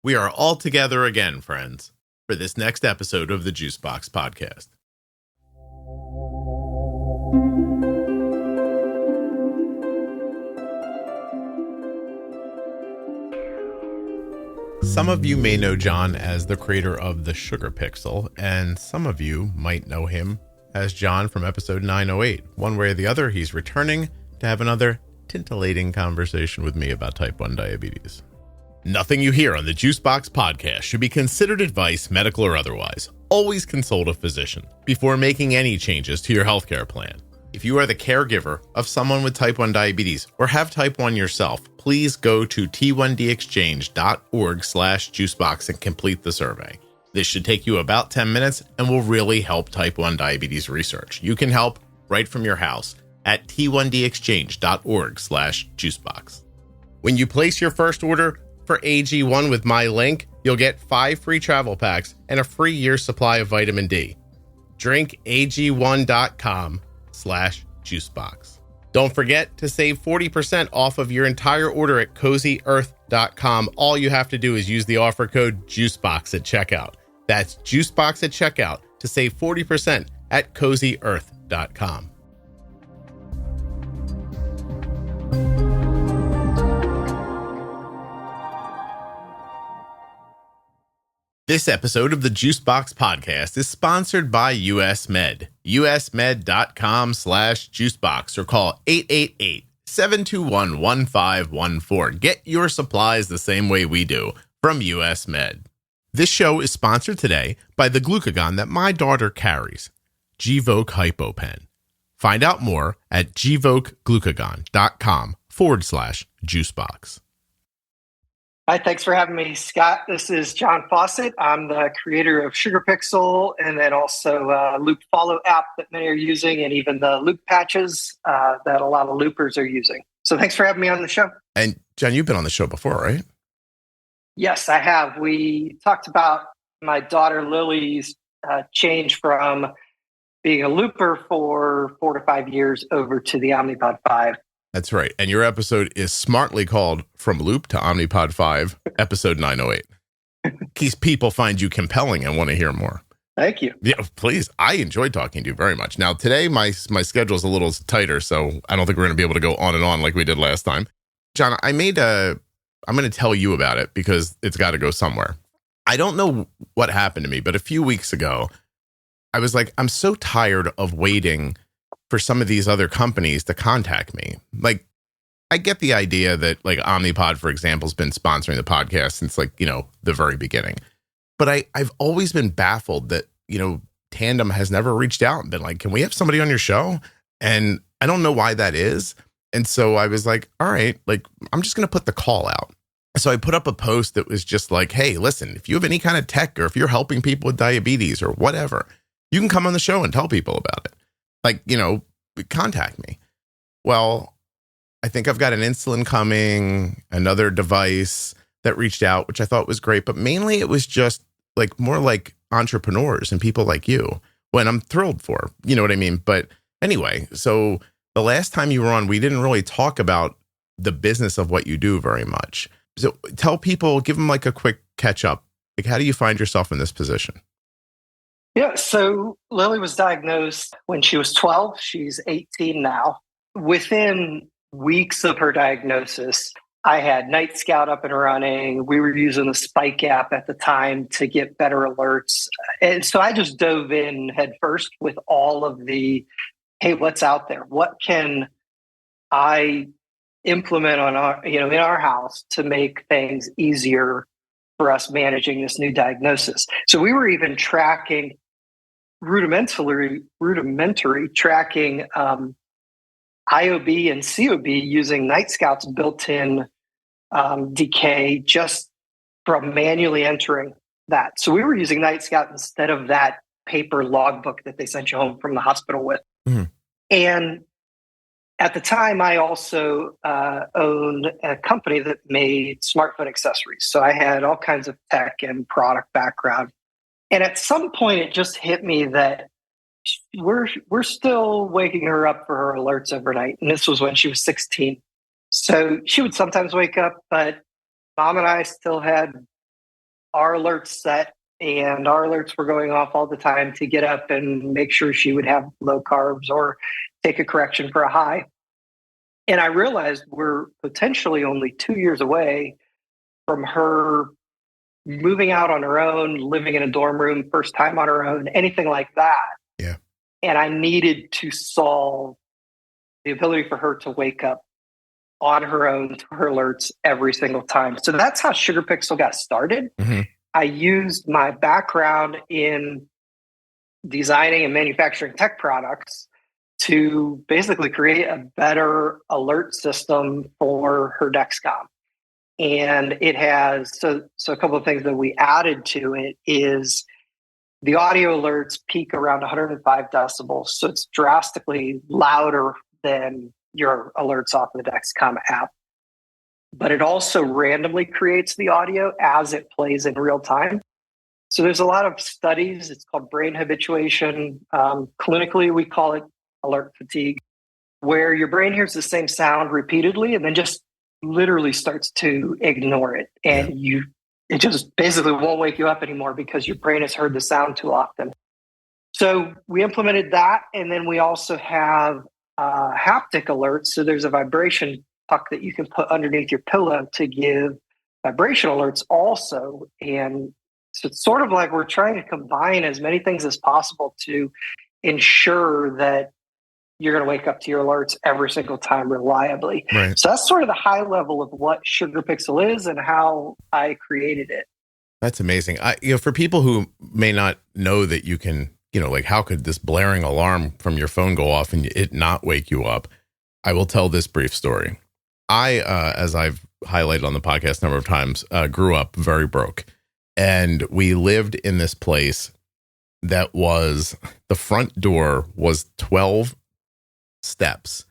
We are all together again, friends, for this next episode of the Juicebox Podcast. Some of you may know John as the creator of the Sugar Pixel, and some of you might know him as John from episode 908. One way or the other, he's returning to have another titillating conversation with me about type 1 diabetes. Nothing you hear on the Juicebox Podcast should be considered advice, medical or otherwise. Always consult a physician before making any changes to your healthcare plan. If you are the caregiver of someone with type 1 diabetes or have type 1 yourself, please go to t1dexchange.org/juicebox and complete the survey. This should take you about 10 minutes and will really help type 1 diabetes research. You can help right from your house at t1dexchange.org/juicebox. When you place your first order for AG1 with my link, you'll get 5 free travel packs and a free year supply of vitamin D. Drink ag1.com/juicebox. Don't forget to save 40% off of your entire order at CozyEarth.com. All you have to do is use the offer code JUICEBOX at checkout. That's JUICEBOX at checkout to save 40% at CozyEarth.com. This episode of the Juicebox Podcast is sponsored by US Med. usmed.com/juicebox or call 888-721-1514. Get your supplies the same way we do from US Med. This show is sponsored today by the glucagon that my daughter carries, Gvoke HypoPen. Find out more at gvokeglucagon.com/juicebox. Hi, thanks for having me, Scott. This is John Fawcett. I'm the creator of Sugar Pixel and then also Loop Follow app that many are using, and even the Loop patches that a lot of loopers are using. So thanks for having me on the show. And John, you've been on the show before, right? Yes, I have. We talked about my daughter Lily's change from being a looper for 4 to 5 years over to the Omnipod 5. That's right. And your episode is smartly called From Loop to Omnipod 5, episode 908. These people find you compelling and want to hear more. Thank you. Yeah, please. I enjoyed talking to you very much. Now, today, my schedule is a little tighter, so I don't think we're going to be able to go on and on like we did last time. John, I'm going to tell you about it because it's got to go somewhere. I don't know what happened to me, but a few weeks ago, I was like, I'm so tired of waiting for some of these other companies to contact me. Like, I get the idea that like Omnipod, for example, has been sponsoring the podcast since like, the very beginning. But I've always been baffled that, Tandem has never reached out and been like, can we have somebody on your show? And I don't know why that is. And so I was like, all right, like, I'm just going to put the call out. So I put up a post that was just like, hey, listen, if you have any kind of tech or if you're helping people with diabetes or whatever, you can come on the show and tell people about it. Like, contact me. Well, I think I've got an insulin coming, another device that reached out, which I thought was great. But mainly it was just like more like entrepreneurs and people like you, when I'm thrilled for, you know what I mean? But anyway, so the last time you were on, we didn't really talk about the business of what you do very much. So tell people, give them like a quick catch up. Like, how do you find yourself in this position? Yeah, so Lily was diagnosed when she was 12. She's 18 now. Within weeks of her diagnosis, I had Night Scout up and running. We were using the Spike app at the time to get better alerts. And so I just dove in head first with all of the, hey, what's out there? What can I implement on our, in our house to make things easier for us managing this new diagnosis? So we were even tracking rudimentary tracking IOB and COB using Night Scout's built-in decay just from manually entering that. So we were using Night Scout instead of that paper logbook that they sent you home from the hospital with. Mm-hmm. And at the time, I also owned a company that made smartphone accessories. So I had all kinds of tech and product background. And at some point, it just hit me that we're still waking her up for her alerts overnight. And this was when she was 16. So she would sometimes wake up, but Mom and I still had our alerts set, and our alerts were going off all the time to get up and make sure she would have low carbs or take a correction for a high. And I realized we're potentially only 2 years away from her moving out on her own, living in a dorm room, first time on her own, anything like that. Yeah. And I needed to solve the ability for her to wake up on her own to her alerts every single time. So that's how Sugar Pixel got started. Mm-hmm. I used my background in designing and manufacturing tech products to basically create a better alert system for her Dexcom. And it has, so a couple of things that we added to it is the audio alerts peak around 105 decibels. So it's drastically louder than your alerts off the Dexcom app. But it also randomly creates the audio as it plays in real time. So there's a lot of studies. It's called brain habituation. Clinically, we call it alert fatigue, where your brain hears the same sound repeatedly and then just literally starts to ignore it. And it just basically won't wake you up anymore because your brain has heard the sound too often. So we implemented that. And then we also have haptic alerts. So there's a vibration puck that you can put underneath your pillow to give vibration alerts also. And so it's sort of like we're trying to combine as many things as possible to ensure that you're going to wake up to your alerts every single time reliably. Right. So that's sort of the high level of what Sugar Pixel is and how I created it. That's amazing. For people who may not know that you can, like how could this blaring alarm from your phone go off and it not wake you up? I will tell this brief story. I, as I've highlighted on the podcast a number of times, grew up very broke. And we lived in this place that was, the front door was 12 steps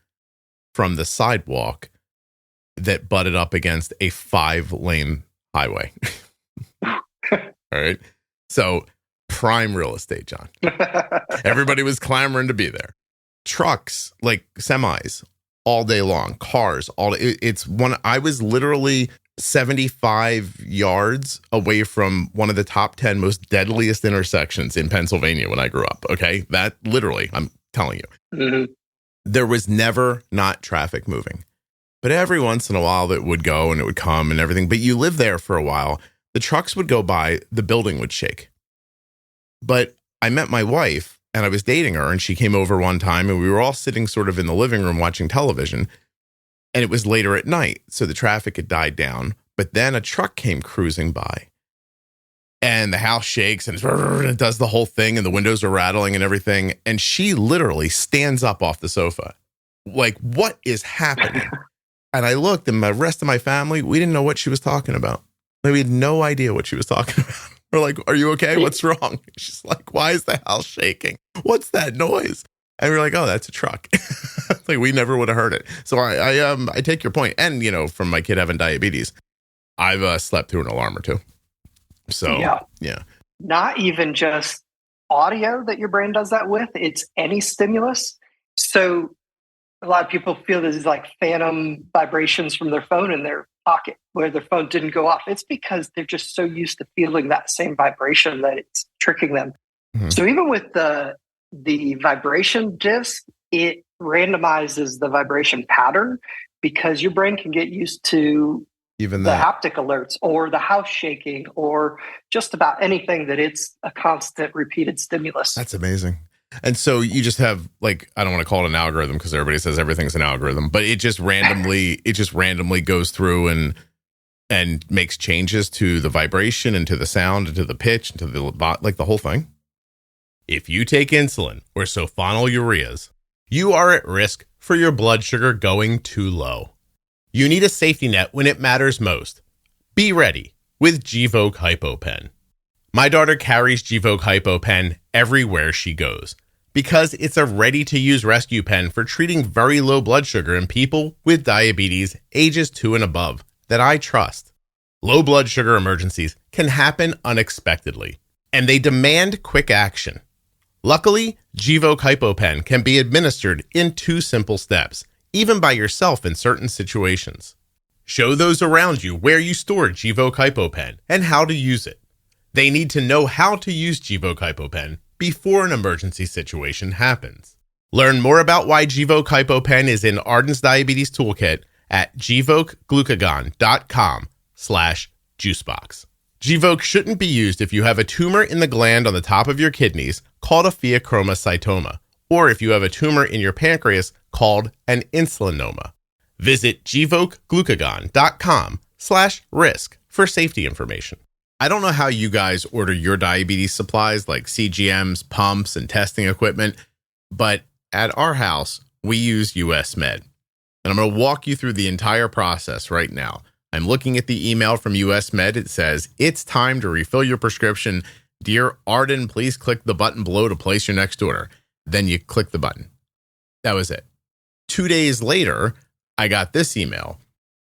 from the sidewalk that butted up against a 5-lane highway. All right. So prime real estate, John. Everybody was clamoring to be there. Trucks, like semis, all day long. Cars, all day. I was literally 75 yards away from one of the top 10 most deadliest intersections in Pennsylvania when I grew up. Okay. That literally, I'm telling you. Mm-hmm. There was never not traffic moving, but every once in a while it would go and it would come and everything. But you live there for a while, the trucks would go by, the building would shake. But I met my wife and I was dating her and she came over one time and we were all sitting sort of in the living room watching television and it was later at night. So the traffic had died down, but then a truck came cruising by. And the house shakes and it does the whole thing and the windows are rattling and everything. And she literally stands up off the sofa. Like, what is happening? And I looked and the rest of my family, we didn't know what she was talking about. We had no idea what she was talking about. We're like, are you okay? What's wrong? She's like, why is the house shaking? What's that noise? And we're like, oh, that's a truck. Like, we never would have heard it. So I take your point. And, from my kid having diabetes, I've slept through an alarm or two. So, yeah. Not even just audio that your brain does that with, it's any stimulus. So a lot of people feel there's like phantom vibrations from their phone in their pocket where their phone didn't go off. It's because they're just so used to feeling that same vibration that it's tricking them. Mm-hmm. So even with the vibration disc, it randomizes the vibration pattern because your brain can get used to even the haptic alerts or the house shaking or just about anything that it's a constant repeated stimulus. That's amazing. And so you just have, like, I don't want to call it an algorithm because everybody says everything's an algorithm, but it just randomly goes through and makes changes to the vibration and to the sound and to the pitch and to the whole thing. If you take insulin or sulfonylureas, you are at risk for your blood sugar going too low. You need a safety net when it matters most. Be ready with Gvoke HypoPen. My daughter carries Gvoke HypoPen everywhere she goes because it's a ready-to-use rescue pen for treating very low blood sugar in people with diabetes ages 2 and above that I trust. Low blood sugar emergencies can happen unexpectedly, and they demand quick action. Luckily, Gvoke HypoPen can be administered in 2 simple steps, even by yourself in certain situations. Show those around you where you store Gvoke HypoPen and how to use it. They need to know how to use Gvoke HypoPen before an emergency situation happens. Learn more about why Gvoke HypoPen is in Arden's Diabetes Toolkit at gvokeglucagon.com/juicebox. Gvoke shouldn't be used if you have a tumor in the gland on the top of your kidneys called a pheochromocytoma, or if you have a tumor in your pancreas called an insulinoma. Visit gvokeglucagon.com/risk for safety information. I don't know how you guys order your diabetes supplies like CGMs, pumps, and testing equipment, but at our house, we use US Med. And I'm going to walk you through the entire process right now. I'm looking at the email from US Med. It says, "It's time to refill your prescription. Dear Arden, please click the button below to place your next order." Then you click the button. That was it. 2 days later, I got this email.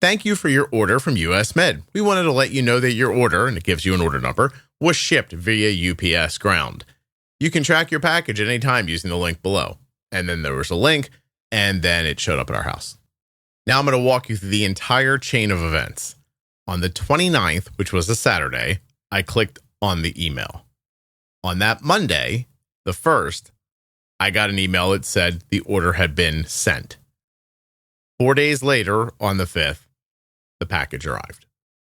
"Thank you for your order from US Med. We wanted to let you know that your order," and it gives you an order number, "was shipped via UPS ground. You can track your package at any time using the link below." And then there was a link, and then it showed up at our house. Now I'm going to walk you through the entire chain of events. On the 29th, which was a Saturday, I clicked on the email. On that Monday, the 1st, I got an email that said the order had been sent. 4 days later, on the 5th, the package arrived.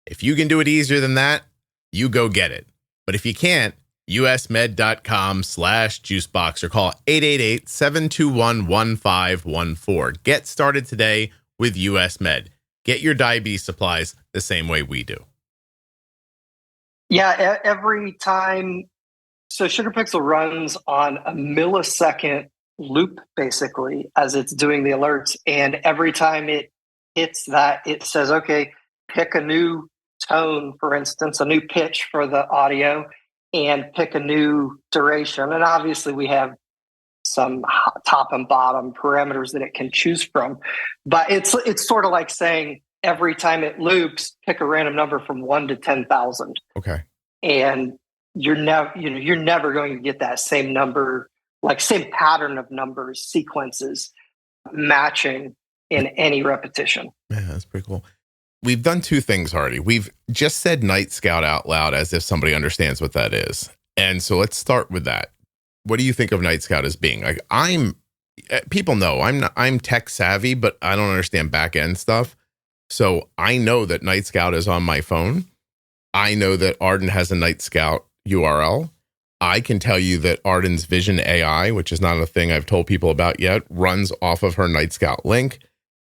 If you can do it easier than that, you go get it. But if you can't, usmed.com/juicebox or call 888-721-1514. Get started today with US Med. Get your diabetes supplies the same way we do. Yeah, every time. So SugarPixel runs on a millisecond loop, basically, as it's doing the alerts. And every time it hits that, it says, okay, pick a new tone, for instance, a new pitch for the audio, and pick a new duration. And obviously we have some top and bottom parameters that it can choose from. But it's sort of like saying every time it loops, pick a random number from 1 to 10,000. Okay. And you're never going to get that same number, like same pattern of numbers, sequences matching in any repetition. Yeah, that's pretty cool. We've done two things already. We've just said Night Scout out loud as if somebody understands what that is. And so let's start with that. What do you think of Night Scout as being? Like, people know I'm tech savvy, but I don't understand back end stuff. So I know that Night Scout is on my phone. I know that Arden has a Night Scout URL. I can tell you that Arden's Vision AI, which is not a thing I've told people about yet, runs off of her Night Scout link.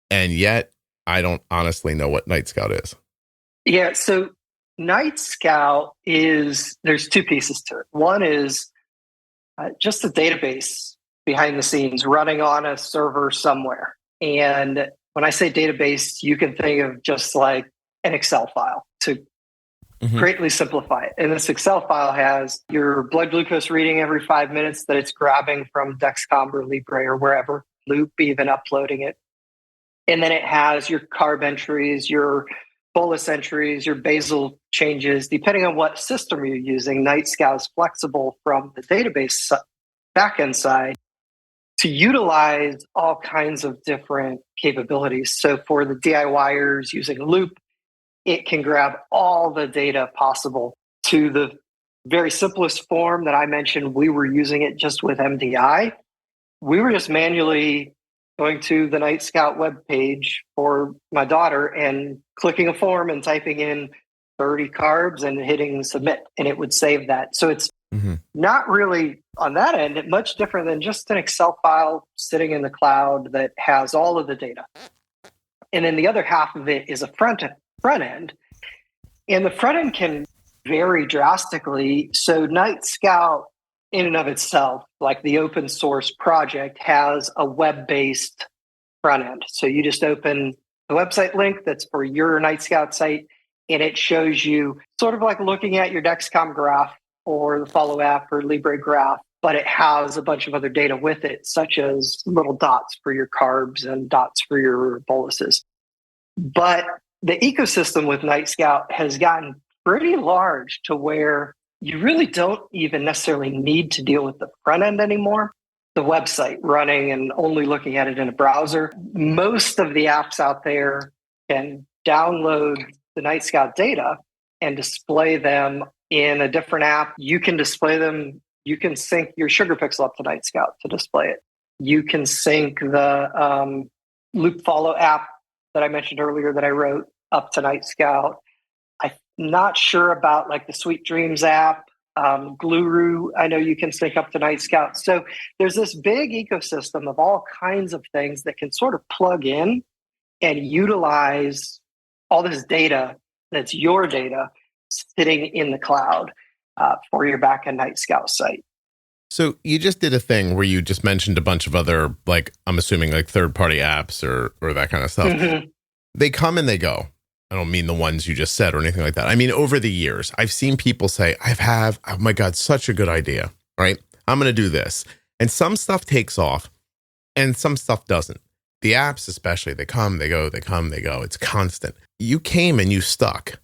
And yet I don't honestly know what Night Scout is. Yeah. So Night Scout there's two pieces to it. One is just a database behind the scenes running on a server somewhere. And when I say database, you can think of just like an Excel file to greatly simplify it. And this Excel file has your blood glucose reading every 5 minutes that it's grabbing from Dexcom or Libre or wherever, Loop, even uploading it. And then it has your carb entries, your bolus entries, your basal changes. Depending on what system you're using, Night Scout is flexible from the database backend side to utilize all kinds of different capabilities. So for the DIYers using Loop, it can grab all the data possible to the very simplest form that I mentioned. We were using it just with MDI. We were just manually going to the Night Scout webpage for my daughter and clicking a form and typing in 30 carbs and hitting submit, and it would save that. So it's not really on that end much different than just an Excel file sitting in the cloud that has all of the data. And then the other half of it is a front end. And the front end can vary drastically. So Night Scout in and of itself, like the open source project, has a web-based front end. So you just open the website link that's for your Night Scout site, and it shows you sort of like looking at your Dexcom graph or the Follow app or Libre graph, but it has a bunch of other data with it, such as little dots for your carbs and dots for your boluses. But the ecosystem with Night Scout has gotten pretty large to where you really don't even necessarily need to deal with the front end anymore. The website running and only looking at it in a browser. Most of the apps out there can download the Night Scout data and display them in a different app. You can display them. You can sync your Sugar Pixel up to Night Scout to display it. You can sync the Loop Follow app that I mentioned earlier that I wrote up to Night Scout. I'm not sure about like the Sweet Dreams app. Guru, I know you can sync up to Night Scout. So there's this big ecosystem of all kinds of things that can sort of plug in and utilize all this data that's your data sitting in the cloud for your back and Night Scout site. So you just did a thing where you just mentioned a bunch of other, like, I'm assuming like third-party apps or that kind of stuff. Mm-hmm. They come and they go. I don't mean the ones you just said or anything like that. I mean, over the years, I've seen people say, oh my God, such a good idea, right? I'm going to do this. And some stuff takes off and some stuff doesn't. The apps, especially, they come, they go, they come, they go. It's constant. You came and you stuck.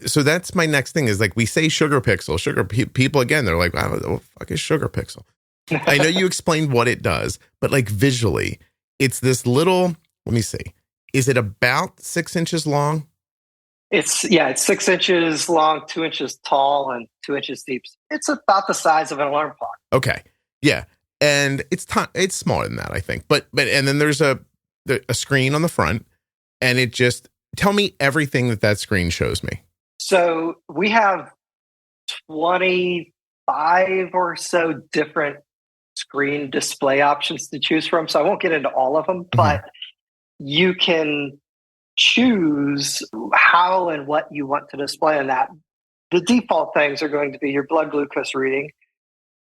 So that's my next thing is like, we say Sugar Pixel, people again, they're like, what the fuck is Sugar Pixel? I know you explained what it does, but like visually, it's this little, let me see. Is it about 6 inches long? It's 6 inches long, 2 inches tall, and 2 inches deep. It's about the size of an alarm clock. Okay. Yeah. And it's smaller than that, I think. But and then there's a screen on the front, and it just, tell me everything that screen shows me. So we have 25 or so different screen display options to choose from. So I won't get into all of them, but you can choose how and what you want to display on that. The default things are going to be your blood glucose reading,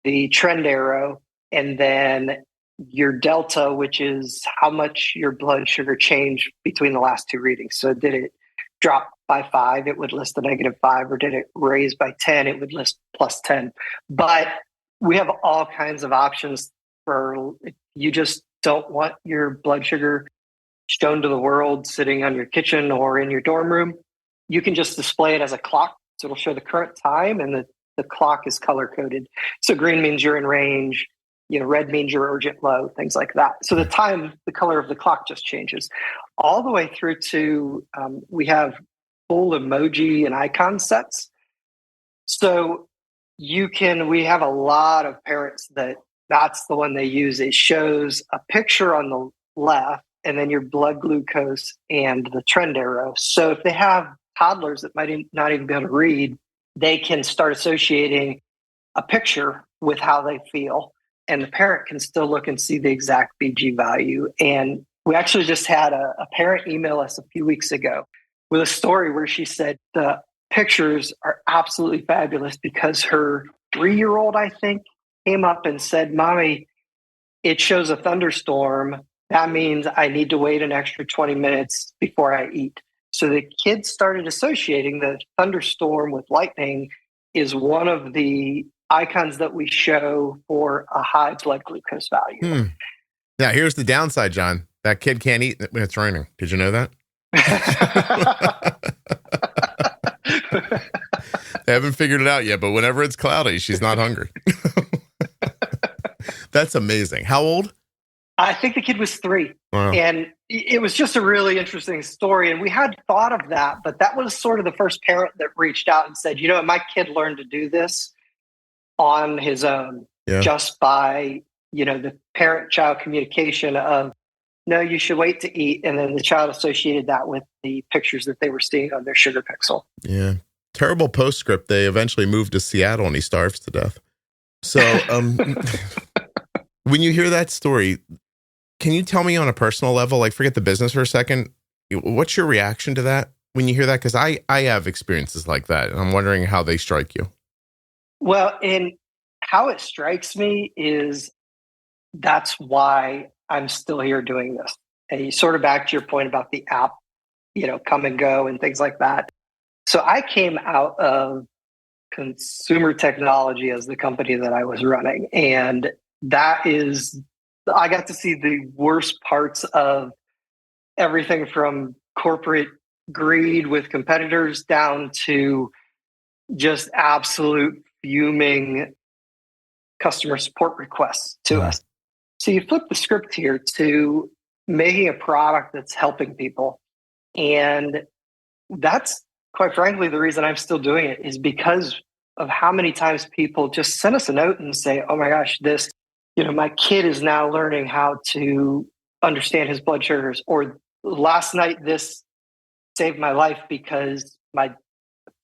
the trend arrow, and then your delta, which is how much your blood sugar changed between the last two readings. So did it drop by 5, it would list the -5, or did it raise by 10, it would list +10. But we have all kinds of options for if you just don't want your blood sugar shown to the world sitting on your kitchen or in your dorm room. You can just display it as a clock. So it'll show the current time, and the clock is color coded. So green means you're in range, red means you're urgent low, things like that. So the color of the clock just changes all the way through to, we have full emoji and icon sets. So we have a lot of parents that's the one they use. It shows a picture on the left and then your blood glucose and the trend arrow. So if they have toddlers that might not even be able to read, they can start associating a picture with how they feel. And the parent can still look and see the exact BG value. And we actually just had a parent email us a few weeks ago with a story where she said the pictures are absolutely fabulous because her 3-year-old, I think, came up and said, "Mommy, it shows a thunderstorm. That means I need to wait an extra 20 minutes before I eat." So the kids started associating the thunderstorm with lightning is one of the icons that we show for a high blood glucose value. Now, here's the downside, John. That kid can't eat when it's raining. Did you know that? They haven't figured it out yet, but whenever it's cloudy, she's not hungry. That's amazing. How old? I think the kid was 3. Wow. And it was just a really interesting story. And we had thought of that, but that was sort of the first parent that reached out and said, my kid learned to do this on his own, just by, the parent-child communication of, no, you should wait to eat. And then the child associated that with the pictures that they were seeing on their Sugar Pixel. Yeah. Terrible postscript. They eventually moved to Seattle and he starves to death. So when you hear that story, can you tell me on a personal level, like forget the business for a second, what's your reaction to that when you hear that? Because I have experiences like that, and I'm wondering how they strike you. Well, and how it strikes me is that's why I'm still here doing this. And you sort of back to your point about the app, come and go and things like that. So I came out of consumer technology as the company that I was running. And I got to see the worst parts of everything from corporate greed with competitors down to just absolute fuming customer support requests to us. So you flip the script here to making a product that's helping people. And that's quite frankly, the reason I'm still doing it is because of how many times people just send us a note and say, oh my gosh, this, my kid is now learning how to understand his blood sugars, or last night this saved my life because my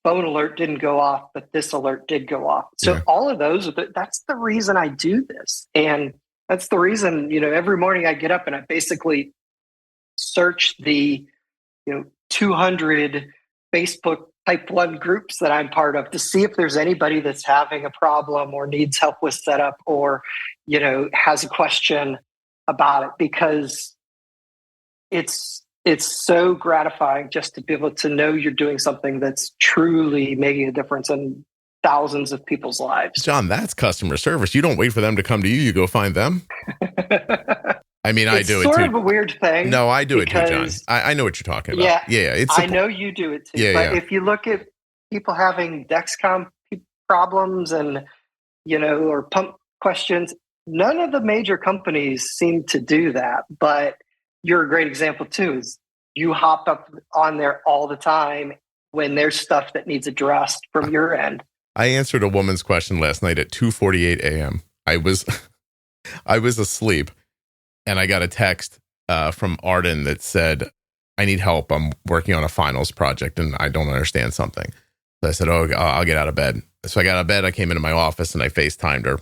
phone alert didn't go off, but this alert did go off. So all of those, that's the reason I do this. And that's the reason, every morning I get up and I basically search the, 200 Facebook type 1 groups that I'm part of to see if there's anybody that's having a problem or needs help with setup or, has a question about it, because it's so gratifying just to be able to know you're doing something that's truly making a difference in thousands of people's lives. John, that's customer service. You don't wait for them to come to you. You go find them. I mean, I do it too. It's sort of a weird thing. No, I do it too, John. I know what you're talking about. Yeah. I know you do it too. But if you look at people having Dexcom problems and, or pump questions, none of the major companies seem to do that. But you're a great example too, is you hop up on there all the time when there's stuff that needs addressed from your end. I answered a woman's question last night at 2:48 a.m. I was asleep. And I got a text from Arden that said, I need help. I'm working on a finals project and I don't understand something. So I said, I'll get out of bed. So I got out of bed. I came into my office and I FaceTimed her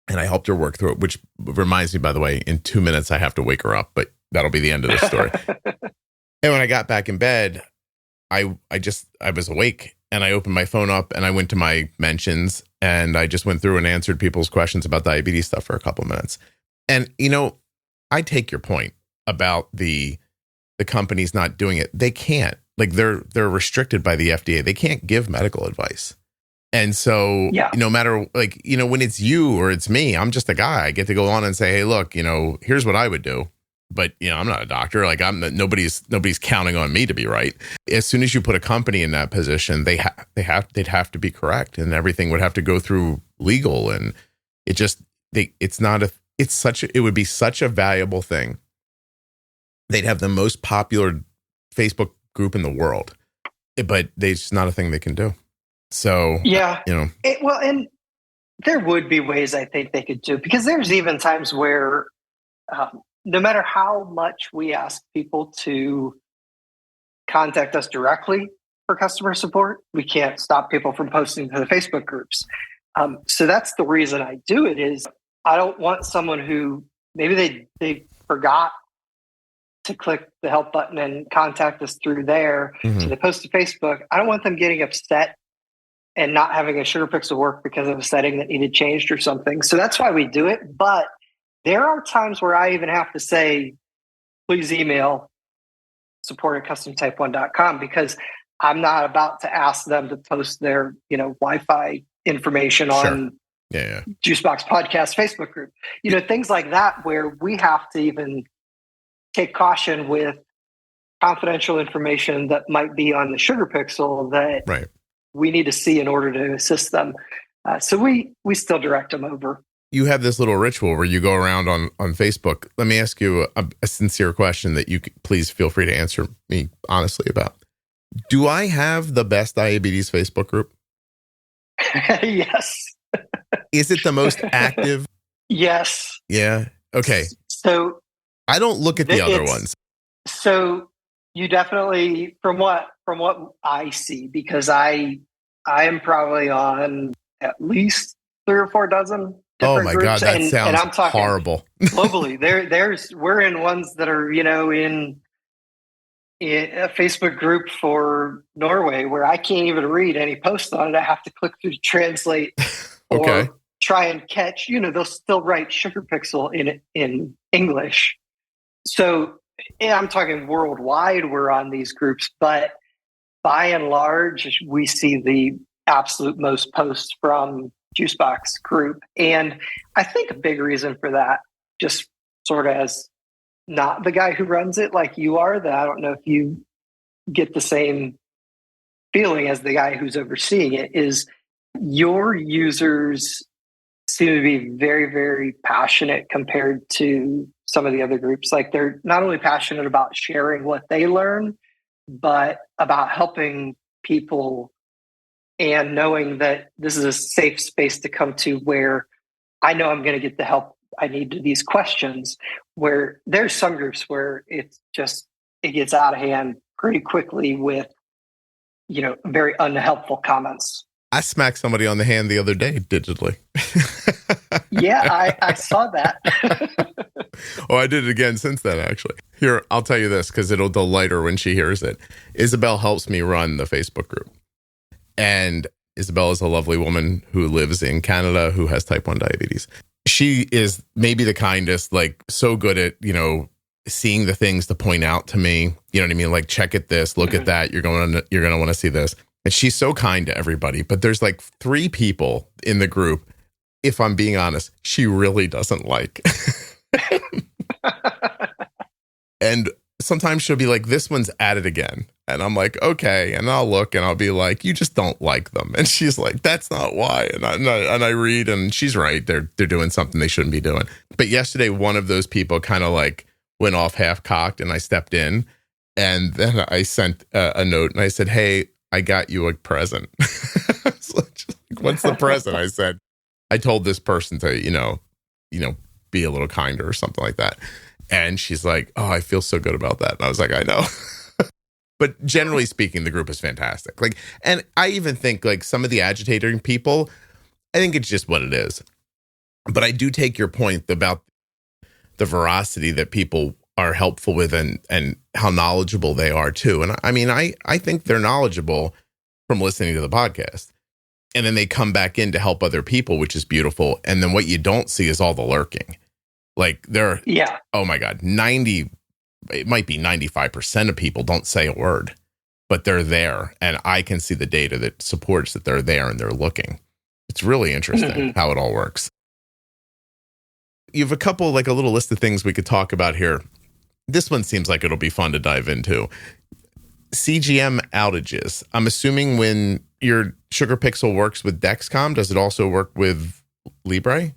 and I helped her work through it, which reminds me, by the way, in 2 minutes, I have to wake her up, but that'll be the end of the story. And when I got back in bed, I was awake and I opened my phone up and I went to my mentions and I just went through and answered people's questions about diabetes stuff for a couple minutes. And, I take your point about the companies not doing it. They can't, they're restricted by the FDA. They can't give medical advice. And so no matter when it's you or it's me, I'm just a guy. I get to go on and say, hey, look, here's what I would do. But, I'm not a doctor. Nobody's counting on me to be right. As soon as you put a company in that position, they'd have to be correct and everything would have to go through legal. And it would be such a valuable thing. They'd have the most popular Facebook group in the world, but it's just not a thing they can do. So, and there would be ways I think they could do, because there's even times where no matter how much we ask people to contact us directly for customer support, we can't stop people from posting to the Facebook groups. So that's the reason I do it, is I don't want someone who maybe they forgot to click the help button and contact us through there. Mm-hmm. So they post to Facebook. I don't want them getting upset and not having a sugar pixel work because of a setting that needed changed or something. So that's why we do it. But there are times where I even have to say, please email support@customtype1.com, because I'm not about to ask them to post their, Wi-Fi information on Juicebox Podcast Facebook group. Things like that, where we have to even take caution with confidential information that might be on the sugar pixel that we need to see in order to assist them. So we still direct them over. You have this little ritual where you go around on Facebook. Let me ask you a sincere question that you please feel free to answer me honestly about. Do I have the best diabetes Facebook group? Yes. Is it the most active? Yes. Yeah. Okay. So I don't look at the other ones. So you definitely, from what I see, because I am probably on at least 3 or 4 dozen different groups. God, that sounds and I'm talking horrible. Globally, we're in ones that are in a Facebook group for Norway where I can't even read any posts on it. I have to click through to translate or try and catch. They'll still write sugar pixel in English. So I'm talking worldwide. We're on these groups, but by and large, we see the absolute most posts from Juicebox group. And I think a big reason for that, just sort of as not the guy who runs it like you are, that I don't know if you get the same feeling as the guy who's overseeing it, is your users seem to be very, very passionate compared to some of the other groups. Like, they're not only passionate about sharing what they learn, but about helping people and knowing that this is a safe space to come to where I know I'm going to get the help I need to these questions, where there's some groups where it gets out of hand pretty quickly with, very unhelpful comments. I smacked somebody on the hand the other day digitally. Yeah, I saw that. Oh, I did it again since then, actually. Here, I'll tell you this because it'll delight her when she hears it. Isabel helps me run the Facebook group. And Isabel is a lovely woman who lives in Canada who has type 1 diabetes. She is maybe the kindest, like so good at, seeing the things to point out to me. You know what I mean? Like, check at this, look at that. You're going to want to see this. And she's so kind to everybody. But there's like 3 people in the group, if I'm being honest, she really doesn't like. And sometimes she'll be like, this one's at it again. And I'm like, okay. And I'll look and I'll be like, you just don't like them. And she's like, that's not why. And I read, and she's right. They're doing something they shouldn't be doing. But yesterday, one of those people kind of like went off half cocked, and I stepped in, and then I sent a note and I said, hey, I got you a present. So just like, what's the present? I said, I told this person to, be a little kinder or something like that. And she's like, oh, I feel so good about that. And I was like, I know. But generally speaking, the group is fantastic. Like, and I even think like some of the agitating people, I think it's just what it is. But I do take your point about the veracity that people are helpful with and how knowledgeable they are too. And I mean, I think they're knowledgeable from listening to the podcast. And then they come back in to help other people, which is beautiful. And then what you don't see is all the lurking. Like oh my God, it might be 95% of people don't say a word, but they're there. And I can see the data that supports that they're there and they're looking. It's really interesting how it all works. You have a little list of things we could talk about here. This one seems like it'll be fun to dive into. CGM outages. I'm assuming when your Sugar Pixel works with Dexcom, does it also work with Libre?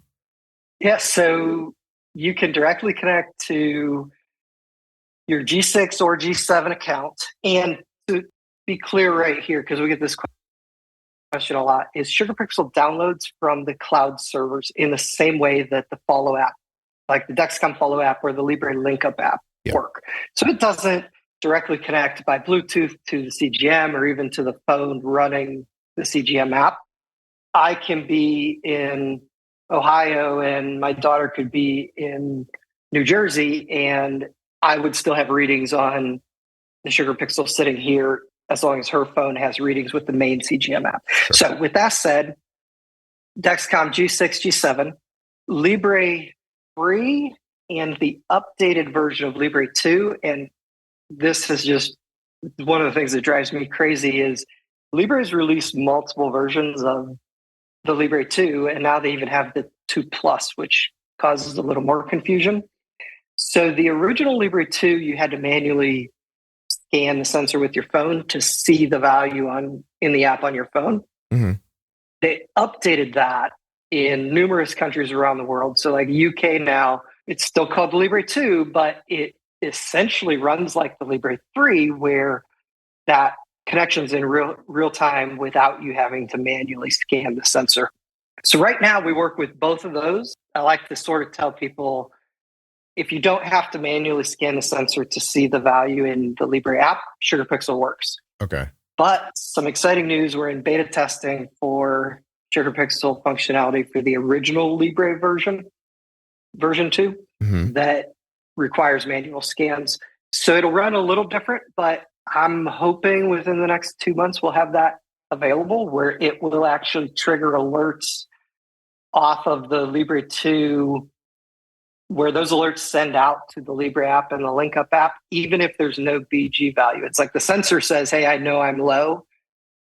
Yeah, so you can directly connect to your G6 or G7 account. And to be clear right here, because we get this question a lot, is Sugar Pixel downloads from the cloud servers in the same way that the Follow app, like the Dexcom Follow app or the Libre Link Up app work. So it doesn't directly connect by Bluetooth to the CGM or even to the phone running the CGM app. I can be in Ohio and my daughter could be in New Jersey, and I would still have readings on the Sugar Pixel sitting here as long as her phone has readings with the main CGM app. Sure. So with that said, Dexcom G6, G7, Libre 3, and the updated version of Libre 2. And this is just one of the things that drives me crazy is Libre's released multiple versions of the Libre 2, and now they even have the 2 Plus, which causes a little more confusion. So the original Libre 2, you had to manually scan the sensor with your phone to see the value in the app on your phone. Mm-hmm. They updated that in numerous countries around the world. So like UK now, it's still called the Libre 2, but it essentially runs like the Libre 3, where that connection's in real time without you having to manually scan the sensor. So right now we work with both of those. I like to sort of tell people, if you don't have to manually scan the sensor to see the value in the Libre app, Sugar Pixel works. Okay. But some exciting news, we're in beta testing for Sugar Pixel functionality for the original Libre version 2, that requires manual scans. So it'll run a little different, but I'm hoping within the next 2 months we'll have that available where it will actually trigger alerts off of the Libre 2, where those alerts send out to the Libre app and the Link Up app, even if there's no BG value. It's like the sensor says, hey, I know I'm low.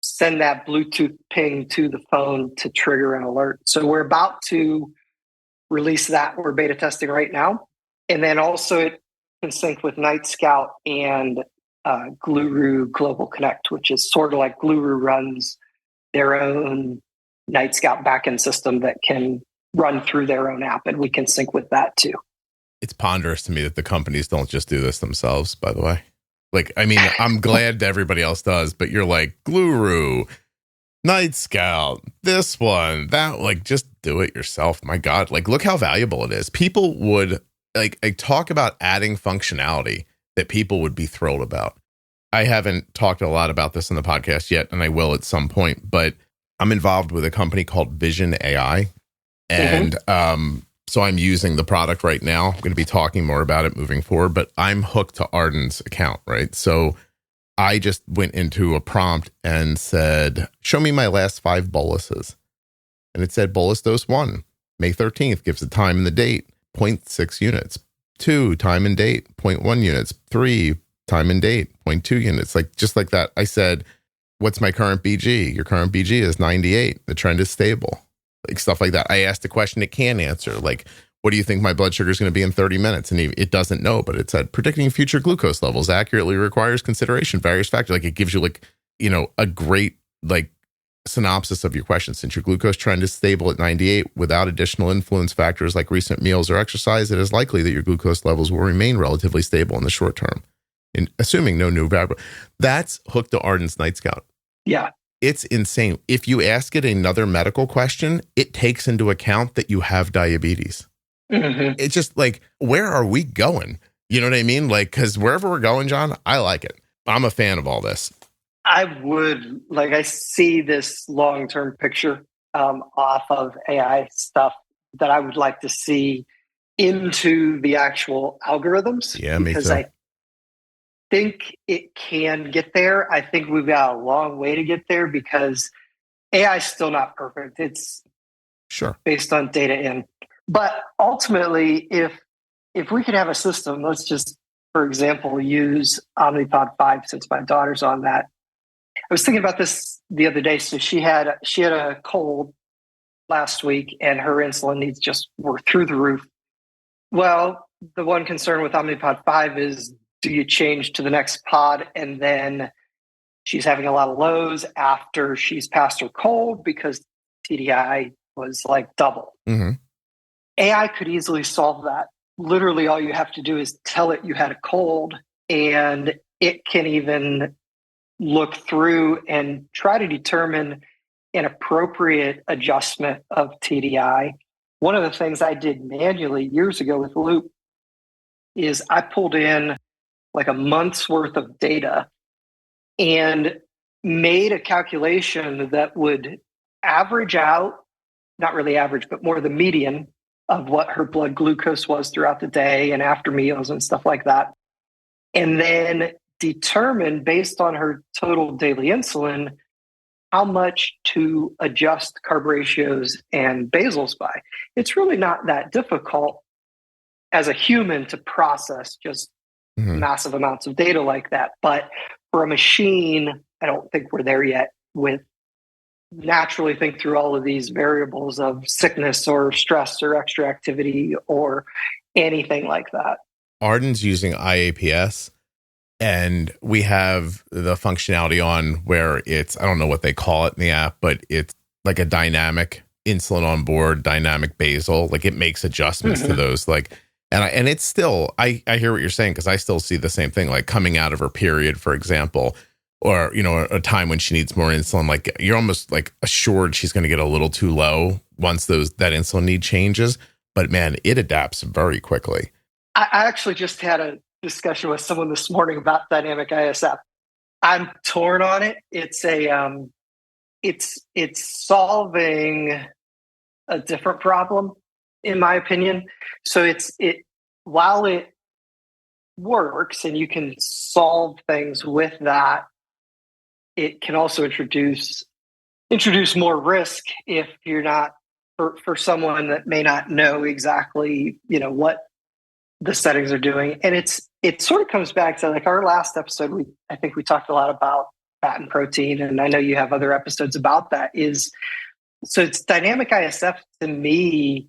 Send that Bluetooth ping to the phone to trigger an alert. So we're about to release that. We're beta testing right now. And then also it can sync with Night Scout and Guru Global Connect, which is sort of like Guru runs their own Night Scout backend system that can run through their own app, and we can sync with that too. It's ponderous to me that the companies don't just do this themselves, by the way. Like, I mean, I'm glad that everybody else does, but you're like, Guru, Night Scout, this one, that, like, just do it yourself. My God, like, look how valuable it is. People would I talk about adding functionality that people would be thrilled about. I haven't talked a lot about this in the podcast yet, and I will at some point, but I'm involved with a company called Vision AI. And so I'm using the product right now. I'm going to be talking more about it moving forward, but I'm hooked to Arden's account, right? So I just went into a prompt and said, show me my last 5 boluses. And it said bolus dose 1, May 13th, gives the time and the date, 0.6 units. 2, time and date, 0.1 units. 3, time and date, 0.2 units. Like, just like that. I said, what's my current BG? Your current BG is 98. The trend is stable. Like, stuff like that. I asked a question it can answer. Like, what do you think my blood sugar is going to be in 30 minutes? And it doesn't know, but it said predicting future glucose levels accurately requires consideration various factors. Like, it gives you, like, you know, a great, like, synopsis of your question. Since your glucose trend is stable at 98 without additional influence factors like recent meals or exercise, it is likely that your glucose levels will remain relatively stable in the short term, in assuming no new variable. That's hooked to Arden's Night Scout. Yeah. It's insane. If you ask it another medical question, it takes into account that you have diabetes. It's just like, where are we going? You know what I mean? Like, because wherever we're going, John, I like it. I'm a fan of all this. I see this long-term picture off of AI stuff that I would like to see into the actual algorithms. Yeah, me because too. I think it can get there. I think we've got a long way to get there because AI is still not perfect. It's based on data in. But ultimately, if we could have a system, let's just, for example, use Omnipod 5 since my daughter's on that. I was thinking about this the other day. So she had a cold last week and her insulin needs just were through the roof. Well, the one concern with Omnipod 5 is, do you change to the next pod? And then she's having a lot of lows after she's passed her cold because TDI was like double. AI could easily solve that. Literally, all you have to do is tell it you had a cold, and it can even look through and try to determine an appropriate adjustment of TDI. One of the things I did manually years ago with Loop is I pulled in like a month's worth of data and made a calculation that would average out, not really average, but more the median of what her blood glucose was throughout the day and after meals and stuff like that. And then determine, based on her total daily insulin, how much to adjust carb ratios and basals by. It's really not that difficult as a human to process just massive amounts of data like that. But for a machine, I don't think we're there yet with naturally think through all of these variables of sickness or stress or extra activity or anything like that. Arden's using IAPS, and we have the functionality on where it's, I don't know what they call it in the app, but it's like a dynamic insulin on board, dynamic basal. Like, it makes adjustments to those. Like, and it's still, I hear what you're saying, because I still see the same thing, like coming out of her period, for example, or, you know, a time when she needs more insulin. Like, you're almost like assured she's going to get a little too low once that insulin need changes. But man, it adapts very quickly. I actually just had a discussion with someone this morning about dynamic ISF. I'm torn on it. It's it's solving a different problem, in my opinion. So while it works and you can solve things with that, it can also introduce more risk if you're not, for someone that may not know exactly, you know, what the settings are doing. And it sort of comes back to, like, our last episode, I think we talked a lot about fat and protein, and I know you have other episodes about that. So it's dynamic ISF. To me,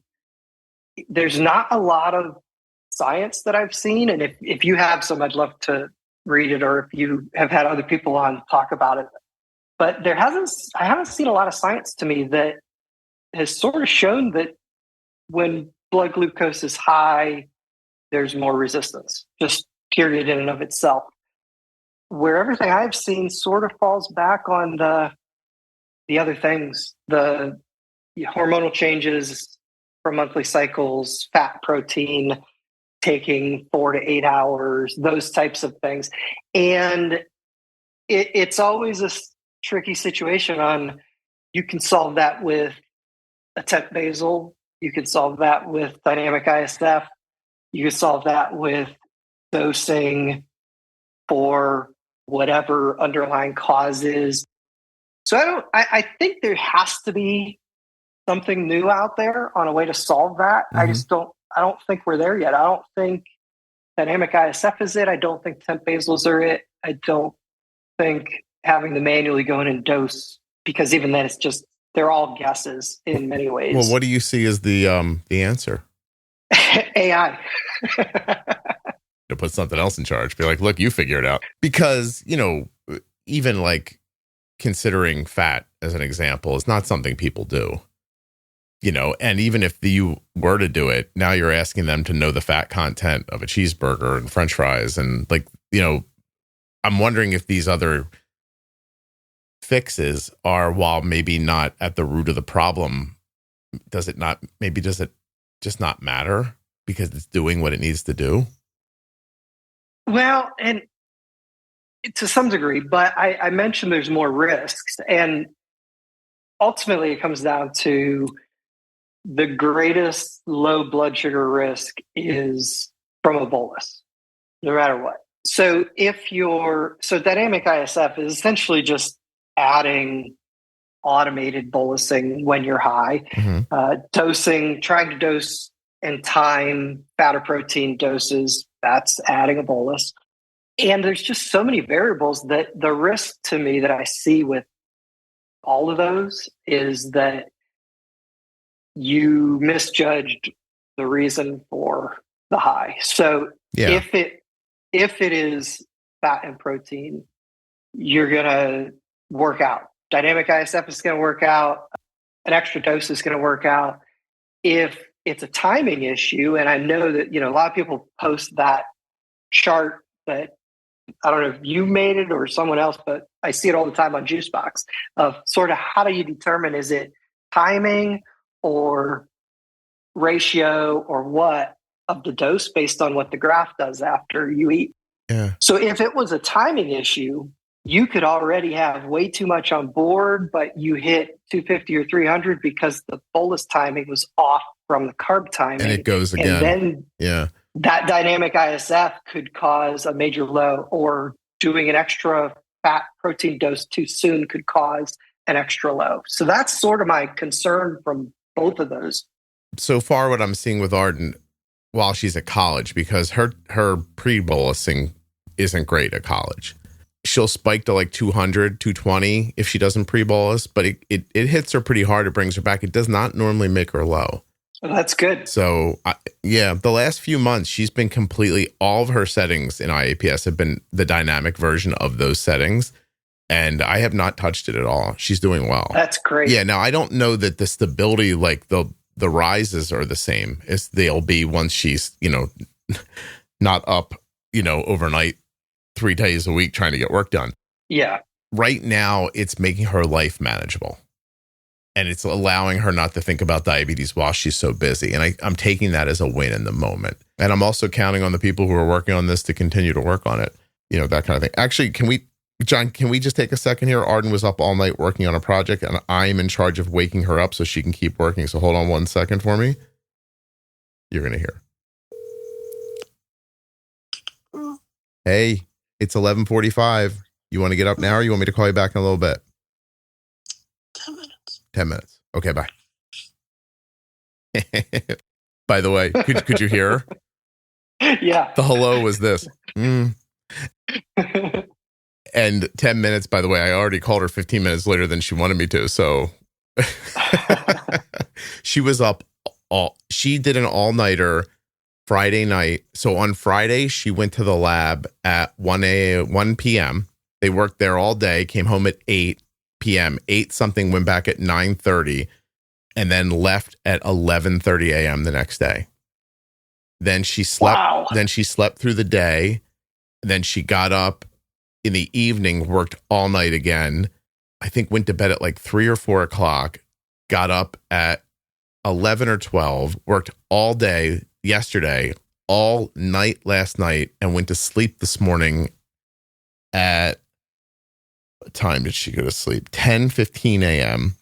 there's not a lot of science that I've seen, and if you have some, I'd love to read it, or if you have had other people on talk about it. But I haven't seen a lot of science to me that has sort of shown that when blood glucose is high, there's more resistance, just period in and of itself. Where everything I've seen sort of falls back on the other things, the hormonal changes from monthly cycles, fat, protein, taking 4 to 8 hours, those types of things. And it's always a tricky situation on, you can solve that with a temp basal, you can solve that with dynamic ISF, you can solve that with dosing for whatever underlying cause is. So I think there has to be something new out there on a way to solve that. Mm-hmm. I don't think we're there yet. I don't think dynamic ISF is it. I don't think temp basals are it. I don't think having to manually go in and dose, because even then it's just, they're all guesses in many ways. Well, what do you see as the answer? AI. To put something else in charge. Be like, look, you figure it out. Because, even like considering fat as an example is not something people do. And even if you were to do it, now you're asking them to know the fat content of a cheeseburger and French fries. And I'm wondering if these other fixes are, while maybe not at the root of the problem, does it just not matter because it's doing what it needs to do? Well, and to some degree, but I mentioned there's more risks. And ultimately, it comes down to the greatest low blood sugar risk is from a bolus, no matter what. So dynamic ISF is essentially just adding automated bolusing when you're high, dosing, trying to dose and time fat or protein doses. That's adding a bolus. And there's just so many variables that the risk to me that I see with all of those is that you misjudged the reason for the high. So if it is fat and protein, you're going to work out. Dynamic ISF is going to work out. An extra dose is going to work out. If it's a timing issue, and I know that, a lot of people post that chart that, I don't know if you made it or someone else, but I see it all the time on Juicebox of sort of how do you determine, is it timing or ratio or what of the dose based on what the graph does after you eat. Yeah. So if it was a timing issue, you could already have way too much on board, but you hit 250 or 300 because the bolus timing was off from the carb timing. And it goes again. And then that dynamic ISF could cause a major low, or doing an extra fat protein dose too soon could cause an extra low. So that's sort of my concern from both of those. So far, what I'm seeing with Arden while she's at college, because her pre-bolusing isn't great at college. She'll spike to like 200, 220 if she doesn't pre-bolus, but it hits her pretty hard. It brings her back. It does not normally make her low. Well, that's good. So, the last few months, she's been all of her settings in IAPS have been the dynamic version of those settings. And I have not touched it at all. She's doing well. That's great. Yeah. Now, I don't know that the stability, like the rises are the same as they'll be once she's, not up, overnight 3 days a week trying to get work done. Yeah. Right now, it's making her life manageable. And it's allowing her not to think about diabetes while she's so busy. And I'm taking that as a win in the moment. And I'm also counting on the people who are working on this to continue to work on it. That kind of thing. Actually, John, can we just take a second here? Arden was up all night working on a project, and I'm in charge of waking her up so she can keep working. So hold on 1 second for me. You're going to hear. Hey, it's 11:45. You want to get up now, or you want me to call you back in a little bit? 10 minutes. 10 minutes. Okay, bye. By the way, could you hear her? Yeah. The hello was this. And 10 minutes, by the way, I already called her 15 minutes later than she wanted me to. So she was up she did an all-nighter Friday night. So on Friday, she went to the lab at 1 p.m. They worked there all day, came home at 8 p.m., ate something, went back at 9:30, and then left at 11:30 a.m. the next day. Then she slept. Wow. Then she slept through the day. Then she got up in the evening, worked all night again, I think went to bed at like 3 or 4 o'clock, got up at 11 or 12, worked all day yesterday, all night last night, and went to sleep this morning at, what time did she go to sleep? 10:15 a.m.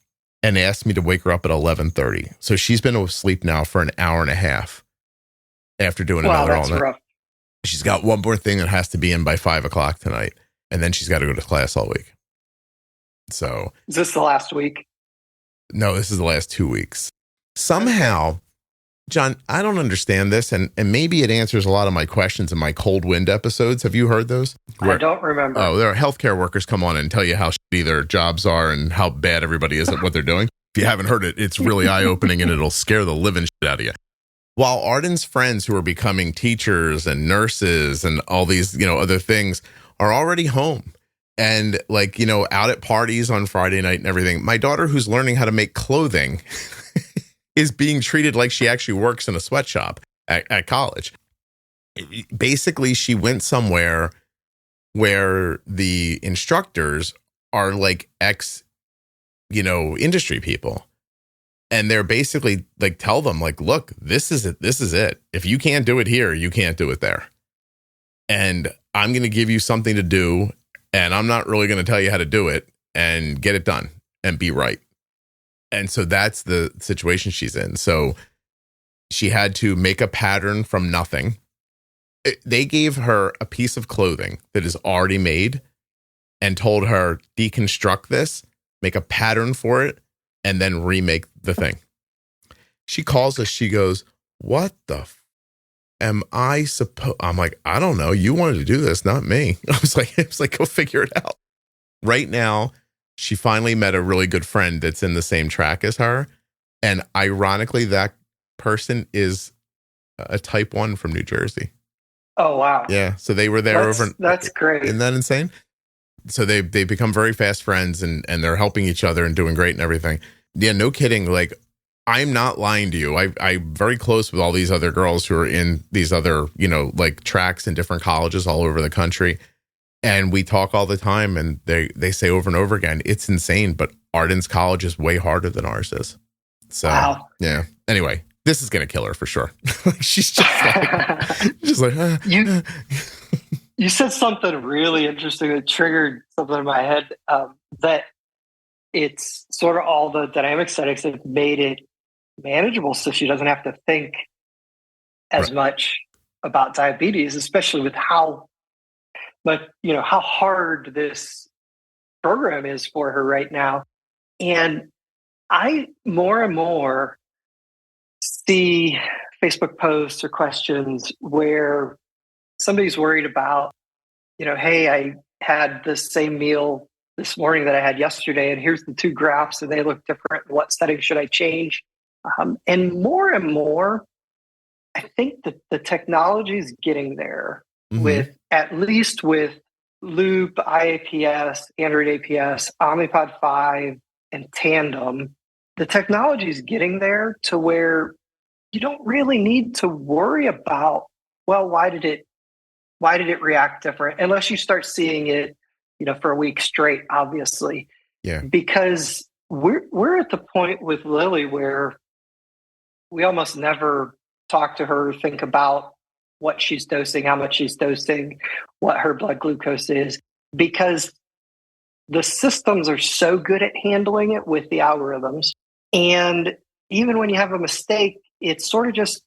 and asked me to wake her up at 11:30. So she's been asleep now for an hour and a half after doing another all night. Rough. She's got one more thing that has to be in by 5 o'clock tonight, and then she's got to go to class all week. So is this the last week? No, this is the last 2 weeks. Somehow, John, I don't understand this, and maybe it answers a lot of my questions in my cold wind episodes. Have you heard those? I don't remember. Oh, there are healthcare workers come on and tell you how shitty their jobs are and how bad everybody is at what they're doing. If you haven't heard it, it's really eye-opening and it'll scare the living shit out of you. While Arden's friends who are becoming teachers and nurses and all these, other things are already home and out at parties on Friday night and everything. My daughter, who's learning how to make clothing, is being treated like she actually works in a sweatshop at college. Basically, she went somewhere where the instructors are like industry people. And they're basically like, tell them like, look, this is it. This is it. If you can't do it here, you can't do it there. And I'm going to give you something to do. And I'm not really going to tell you how to do it, and get it done and be right. And so that's the situation she's in. So she had to make a pattern from nothing. They gave her a piece of clothing that is already made and told her, deconstruct this, make a pattern for it, and then remake the thing. She calls us. She goes, what the am I supposed? I'm like, I don't know. You wanted to do this, not me. I was like, go figure it out. Right now, she finally met a really good friend that's in the same track as her. And ironically, that person is a type 1 from New Jersey. Oh, wow. Yeah. So they were there That's great. Isn't that insane? So they become very fast friends and they're helping each other and doing great and everything. Yeah, no kidding. Like, I'm not lying to you. I'm very close with all these other girls who are in these other, tracks in different colleges all over the country. And we talk all the time, and they say over and over again, it's insane, but Arden's college is way harder than ours is. So, wow. Yeah. Anyway, this is going to kill her for sure. She's just like, You said something really interesting that triggered something in my head, that it's sort of all the dynamic settings have made it manageable so she doesn't have to think as much about diabetes, especially with how hard this program is for her right now. And I more and more see Facebook posts or questions where somebody's worried about, hey, I had the same meal this morning that I had yesterday, and here's the 2 graphs, and they look different. What setting should I change? And more, I think that the technology is getting there with Loop, IAPS, Android APS, Omnipod 5, and Tandem. The technology is getting there to where you don't really need to worry about, well, why did it react different? Unless you start seeing it, for a week straight, obviously. Yeah. Because we're at the point with Lily where we almost never talk to her, think about what she's dosing, how much she's dosing, what her blood glucose is, because the systems are so good at handling it with the algorithms. And even when you have a mistake, it's sort of just,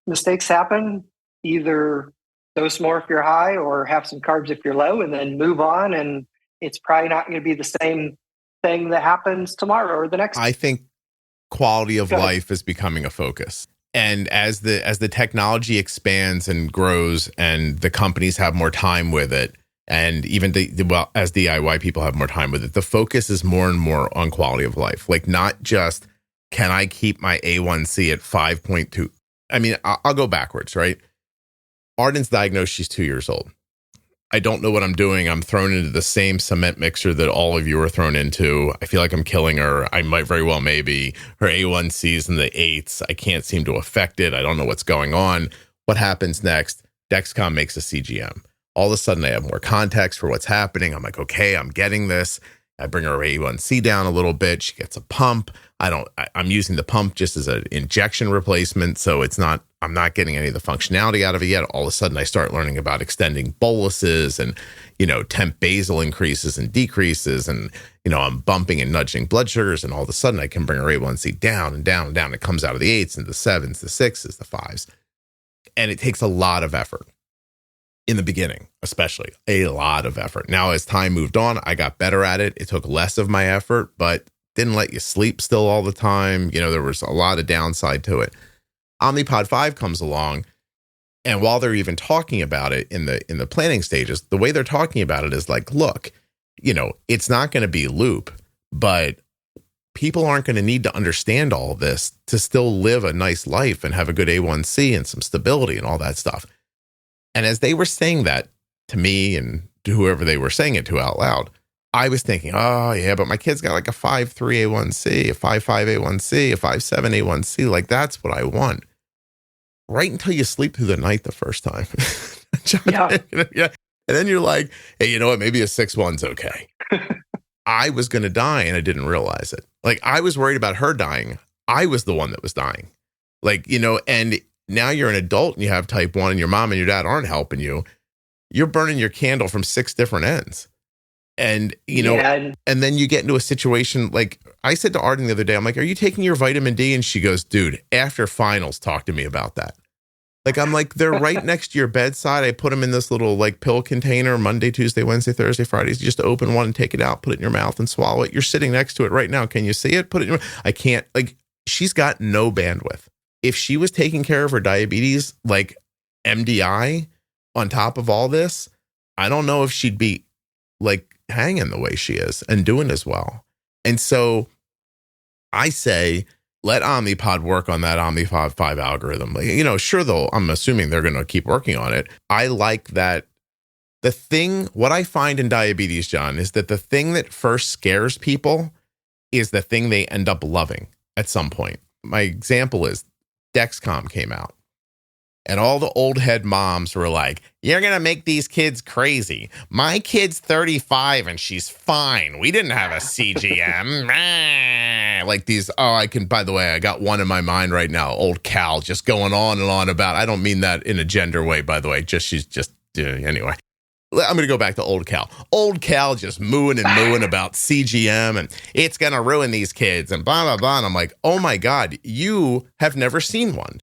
mistakes happen. Either dose more if you're high or have some carbs if you're low, and then move on. And it's probably not going to be the same thing that happens tomorrow or the next. I think quality of life is becoming a focus. And as the technology expands and grows and the companies have more time with it, and even as DIY people have more time with it, the focus is more and more on quality of life. Like, not just, can I keep my A1C at 5.2? I mean, I'll go backwards, right? Arden's diagnosed, she's 2 years old. I don't know what I'm doing. I'm thrown into the same cement mixer that all of you are thrown into. I feel like I'm killing her. I might very well maybe. Her A1C's in the 8s. I can't seem to affect it. I don't know what's going on. What happens next? Dexcom makes a CGM. All of a sudden, I have more context for what's happening. I'm like, okay, I'm getting this. I bring her A1C down a little bit. She gets a pump. I'm using the pump just as an injection replacement. So I'm not getting any of the functionality out of it yet. All of a sudden I start learning about extending boluses and, temp basal increases and decreases. And, I'm bumping and nudging blood sugars. And all of a sudden I can bring her A1C down and down and down. It comes out of the 8s and the 7s, the 6s, the 5s. And it takes a lot of effort. In the beginning, especially, a lot of effort. Now, as time moved on, I got better at it. It took less of my effort, but didn't let you sleep still all the time. There was a lot of downside to it. Omnipod 5 comes along, and while they're even talking about it in the planning stages, the way they're talking about it is like, look, it's not going to be loop, but people aren't going to need to understand all of this to still live a nice life and have a good A1C and some stability and all that stuff. And as they were saying that to me and to whoever they were saying it to out loud, I was thinking, oh, yeah, but my kid's got like a 5.3 A1C, a 5.5 A1C, a 5.7 A1C. Like, that's what I want. Right until you sleep through the night the first time. Yeah. Yeah. And then you're like, hey, you know what? Maybe a 6.1's okay. I was going to die and I didn't realize it. Like, I was worried about her dying. I was the one that was dying. Like, and now you're an adult and you have type 1 and your mom and your dad aren't helping you. You're burning your candle from 6 different ends. And, and then you get into a situation like I said to Arden the other day, I'm like, are you taking your vitamin D? And she goes, dude, after finals, talk to me about that. Like, I'm like, they're right next to your bedside. I put them in this little like pill container, Monday, Tuesday, Wednesday, Thursday, Fridays. You just open one and take it out, put it in your mouth and swallow it. You're sitting next to it right now. Can you see it? Put it in your mouth. I can't. Like, she's got no bandwidth. If she was taking care of her diabetes, like MDI on top of all this, I don't know if she'd be like hanging the way she is and doing as well. And so I say, let Omnipod work on that Omnipod 5 algorithm. Like, sure, I'm assuming they're going to keep working on it. I like that. What I find in diabetes, John, is that the thing that first scares people is the thing they end up loving at some point. My example is Dexcom came out. And all the old head moms were like, you're going to make these kids crazy. My kid's 35 and she's fine. We didn't have a CGM. Like these, by the way, I got one in my mind right now. Old Cal just going on and on about, I don't mean that in a gender way, by the way. Anyway. I'm going to go back to old Cal. Old Cal just mooing about CGM and it's going to ruin these kids and blah, blah, blah. And I'm like, oh my God, you have never seen one.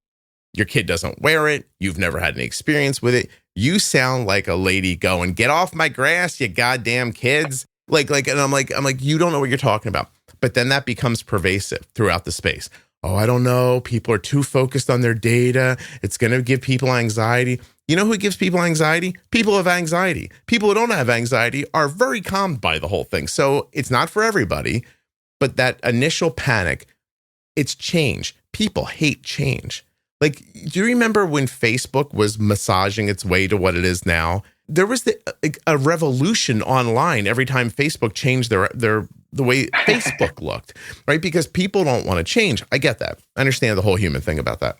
Your kid doesn't wear it. You've never had any experience with it. You sound like a lady going, get off my grass, you goddamn kids. And I'm like, you don't know what you're talking about. But then that becomes pervasive throughout the space. Oh, I don't know. People are too focused on their data. It's going to give people anxiety. You know who gives people anxiety? People have anxiety. People who don't have anxiety are very calmed by the whole thing. So it's not for everybody, but that initial panic, it's change. People hate change. Like, do you remember when Facebook was massaging its way to what it is now? There was a revolution online every time Facebook changed the way Facebook looked, right? Because people don't want to change. I get that. I understand the whole human thing about that.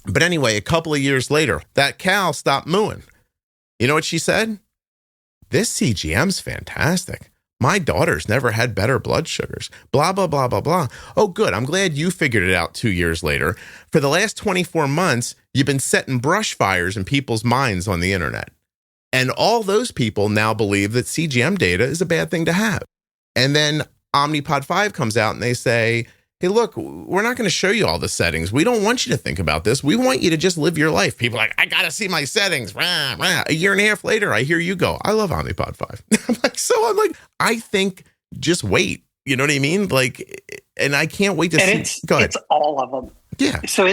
But anyway, a couple of years later, that cow stopped mooing. You know what she said? This CGM's fantastic. My daughter's never had better blood sugars. Blah, blah, blah, blah, blah. Oh, good. I'm glad you figured it out 2 years later. For the last 24 months, you've been setting brush fires in people's minds on the internet. And all those people now believe that CGM data is a bad thing to have. And then Omnipod 5 comes out and they say, hey, look, we're not going to show you all the settings. We don't want you to think about this. We want you to just live your life. People are like, I got to see my settings. Rah, rah. A year and a half later, I hear you go, I love Omnipod 5. I'm like, I think just wait. You know what I mean? Like, and I can't wait to see. Go ahead. It's all of them. Yeah. So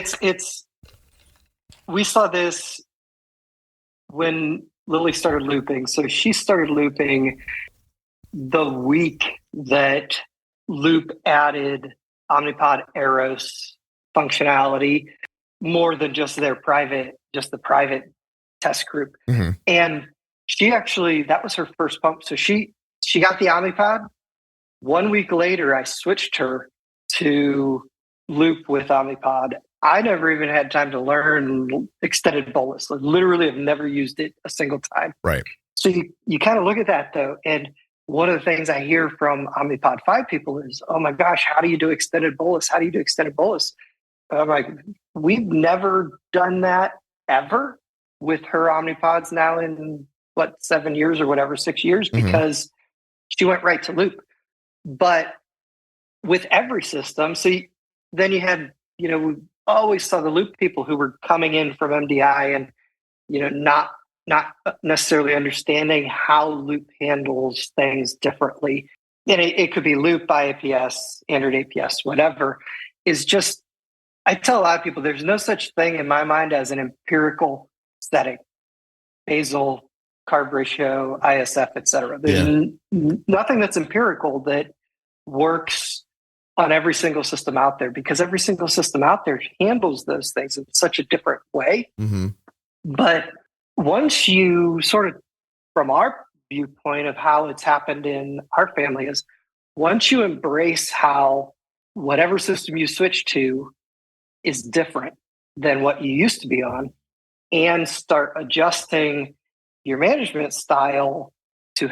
we saw this when Lily started looping. So she started looping the week that Loop added Omnipod Eros functionality more than just the private test group. Mm-hmm. And she actually, that was her first pump. So she got the Omnipod. 1 week later, I switched her to Loop with Omnipod. I never even had time to learn extended bolus. Literally, I've never used it a single time. Right. So you kind of look at that though, and one of the things I hear from Omnipod 5 people is, oh my gosh, how do you do extended bolus? How do you do extended bolus? I'm like, we've never done that ever with her Omnipods now in 7 years or whatever, 6 years, because she went right to loop. But with every system, then you had, we always saw the loop people who were coming in from MDI and, not necessarily understanding how loop handles things differently. And it could be loop, IAPS, Android APS, whatever, is just, I tell a lot of people, there's no such thing in my mind as an empirical setting. Basal, carb ratio, ISF, et cetera. There's nothing that's empirical that works on every single system out there, because every single system out there handles those things in such a different way. But once you sort of, from our viewpoint of how it's happened in our family, is once you embrace how whatever system you switch to is different than what you used to be on, and start adjusting your management style to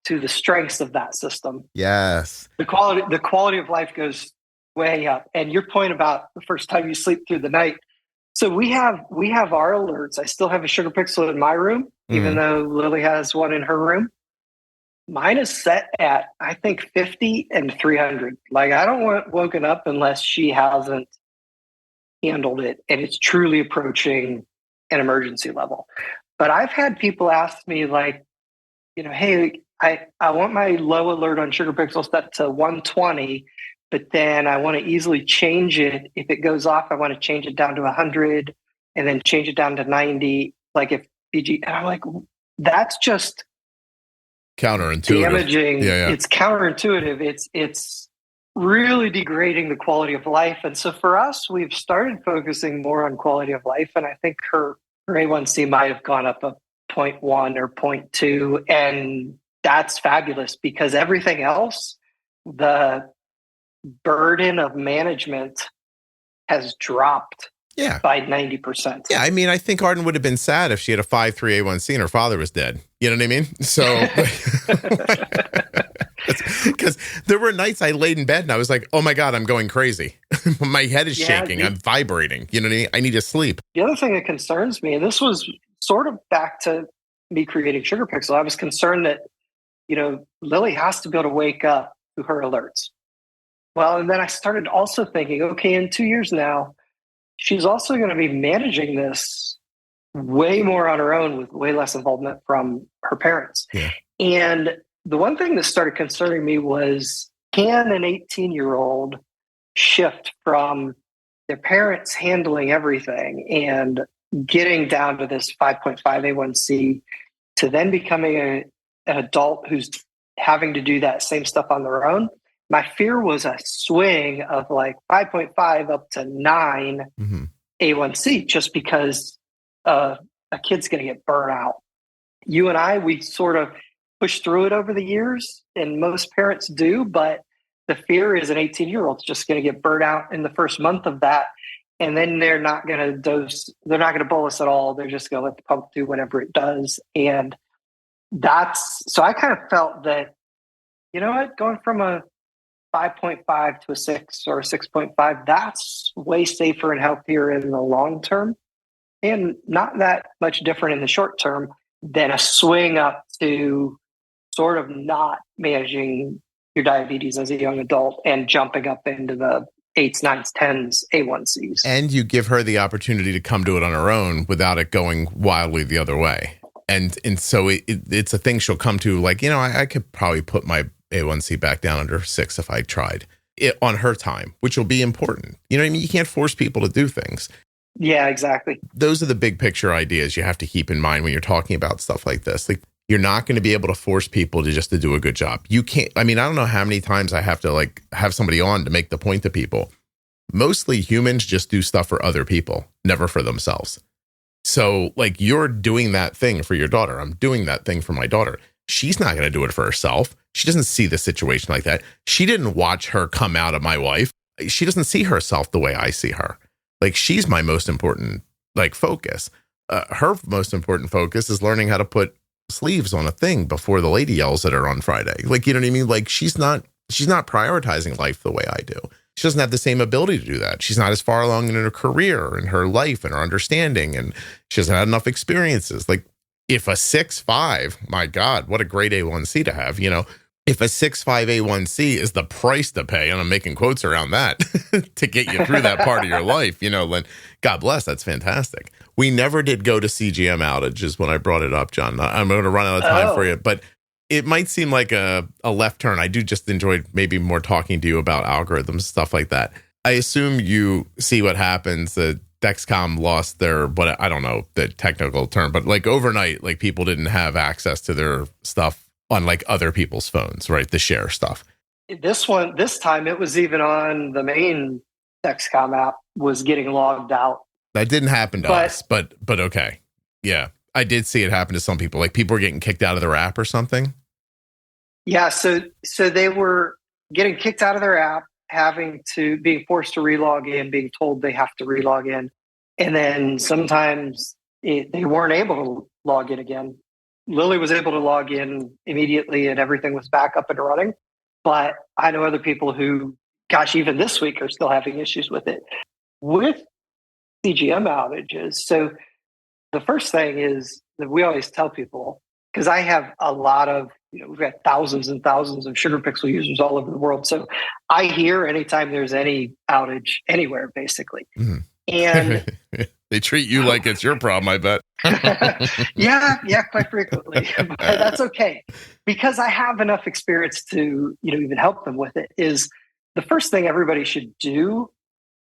the strengths of that system. Yes. The quality of life goes way up. And your point about the first time you sleep through the night. So we have our alerts. I still have a sugar pixel in my room, even though Lily has one in her room. Mine is set at, I think, 50 and 300. Like, I don't want woken up unless she hasn't handled it and it's truly approaching an emergency level. But I've had people ask me, like, hey, I want my low alert on sugar pixel set to 120, but then I want to easily change it. If it goes off, I want to change it down to 100 and then change it down to 90. Like if BG, and I'm like, that's just counterintuitive. Damaging. Yeah. It's counterintuitive. It's really degrading the quality of life. And so for us, we've started focusing more on quality of life. And I think her A1C might have gone up a 0.1 or 0.2. And that's fabulous, because everything else, the burden of management has dropped by 90%. Yeah, I mean, I think Arden would have been sad if she had a 5.3 A1C and her father was dead. You know what I mean? So, because there were nights I laid in bed and I was like, oh my God, I'm going crazy. My head is shaking. I'm vibrating. You know what I mean? I need to sleep. The other thing that concerns me, and this was sort of back to me creating Sugar Pixel, I was concerned that, Lily has to be able to wake up to her alerts. Well, and then I started also thinking, okay, in 2 years now, she's also going to be managing this way more on her own with way less involvement from her parents. Yeah. And the one thing that started concerning me was, can an 18-year-old shift from their parents handling everything and getting down to this 5.5 A1C to then becoming an adult who's having to do that same stuff on their own? My fear was a swing of like 5.5 up to 9 A1C, just because a kid's going to get burnt out. You and I, we sort of pushed through it over the years, and most parents do, but the fear is an 18-year-old's just going to get burnt out in the first month of that. And then they're not going to dose, they're not going to bolus at all. They're just going to let the pump do whatever it does. And so I kind of felt that, you know what, going from a 5.5 to a 6 or a 6.5, that's way safer and healthier in the long term, and not that much different in the short term than a swing up to sort of not managing your diabetes as a young adult and jumping up into the 8s, 9s, 10s, A1Cs. And you give her the opportunity to come do it on her own without it going wildly the other way. And so it's a thing she'll come to, like, I could probably put my A1C back down under 6 if I tried it on her time, which will be important. You know what I mean? You can't force people to do things. Yeah, exactly. Those are the big picture ideas you have to keep in mind when you're talking about stuff like this. Like, you're not going to be able to force people to do a good job. You can't. I mean, I don't know how many times I have to have somebody on to make the point to people. Mostly humans just do stuff for other people, never for themselves. So you're doing that thing for your daughter. I'm doing that thing for my daughter. She's not going to do it for herself. She doesn't see the situation like that. She didn't watch her come out of my wife. She doesn't see herself the way I see her. She's my most important focus. Her most important focus is learning how to put sleeves on a thing before the lady yells at her on Friday. Like, you know what I mean? Like she's not prioritizing life the way I do. She doesn't have the same ability to do that. She's not as far along in her career and her life and her understanding, and she hasn't had enough experiences. Like if a 6'5", my God, what a great A1C to have, you know, if a 6'5" A1C is the price to pay, and I'm making quotes around that to get you through that part of your life, you know, then God bless, that's fantastic. We never did go to CGM outages when I brought it up, John. I'm going to run out of time for you, but it might seem like a left turn. I do just enjoy maybe more talking to you about algorithms, stuff like that. I assume you see what happens. The Dexcom lost their, but I don't know the technical term, but like overnight, like people didn't have access to their stuff on like other people's phones, right? The share stuff. This time it was even on the main Dexcom app was getting logged out. That didn't happen to us, but okay. Yeah. I did see it happen to some people. Like people were getting kicked out of their app or something. Yeah. So they were getting kicked out of their app, being forced to relog in, being told they have to relog in. And then sometimes they weren't able to log in again. Lily was able to log in immediately and everything was back up and running. But I know other people who, gosh, even this week are still having issues with it. With CGM outages, so the first thing is that we always tell people, because I have a lot of, we've got thousands and thousands of Sugar Pixel users all over the world. So I hear anytime there's any outage anywhere, basically. Mm-hmm. And they treat you like it's your problem, I bet. yeah, quite frequently. But that's okay. Because I have enough experience to, even help them with it, is the first thing everybody should do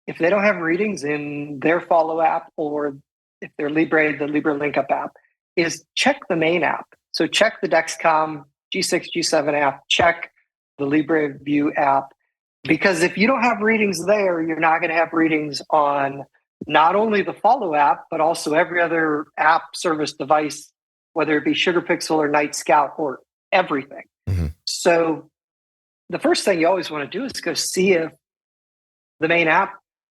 if they don't have readings in their Follow app, or if they're the Libre Link Up app, is check the main app. So check the Dexcom G6, G7 app, check the Libre View app, because if you don't have readings there, you're not going to have readings on not only the Follow app, but also every other app, service, device, whether it be Sugar Pixel or Night Scout or everything. Mm-hmm. So the first thing you always want to do is go see if the main app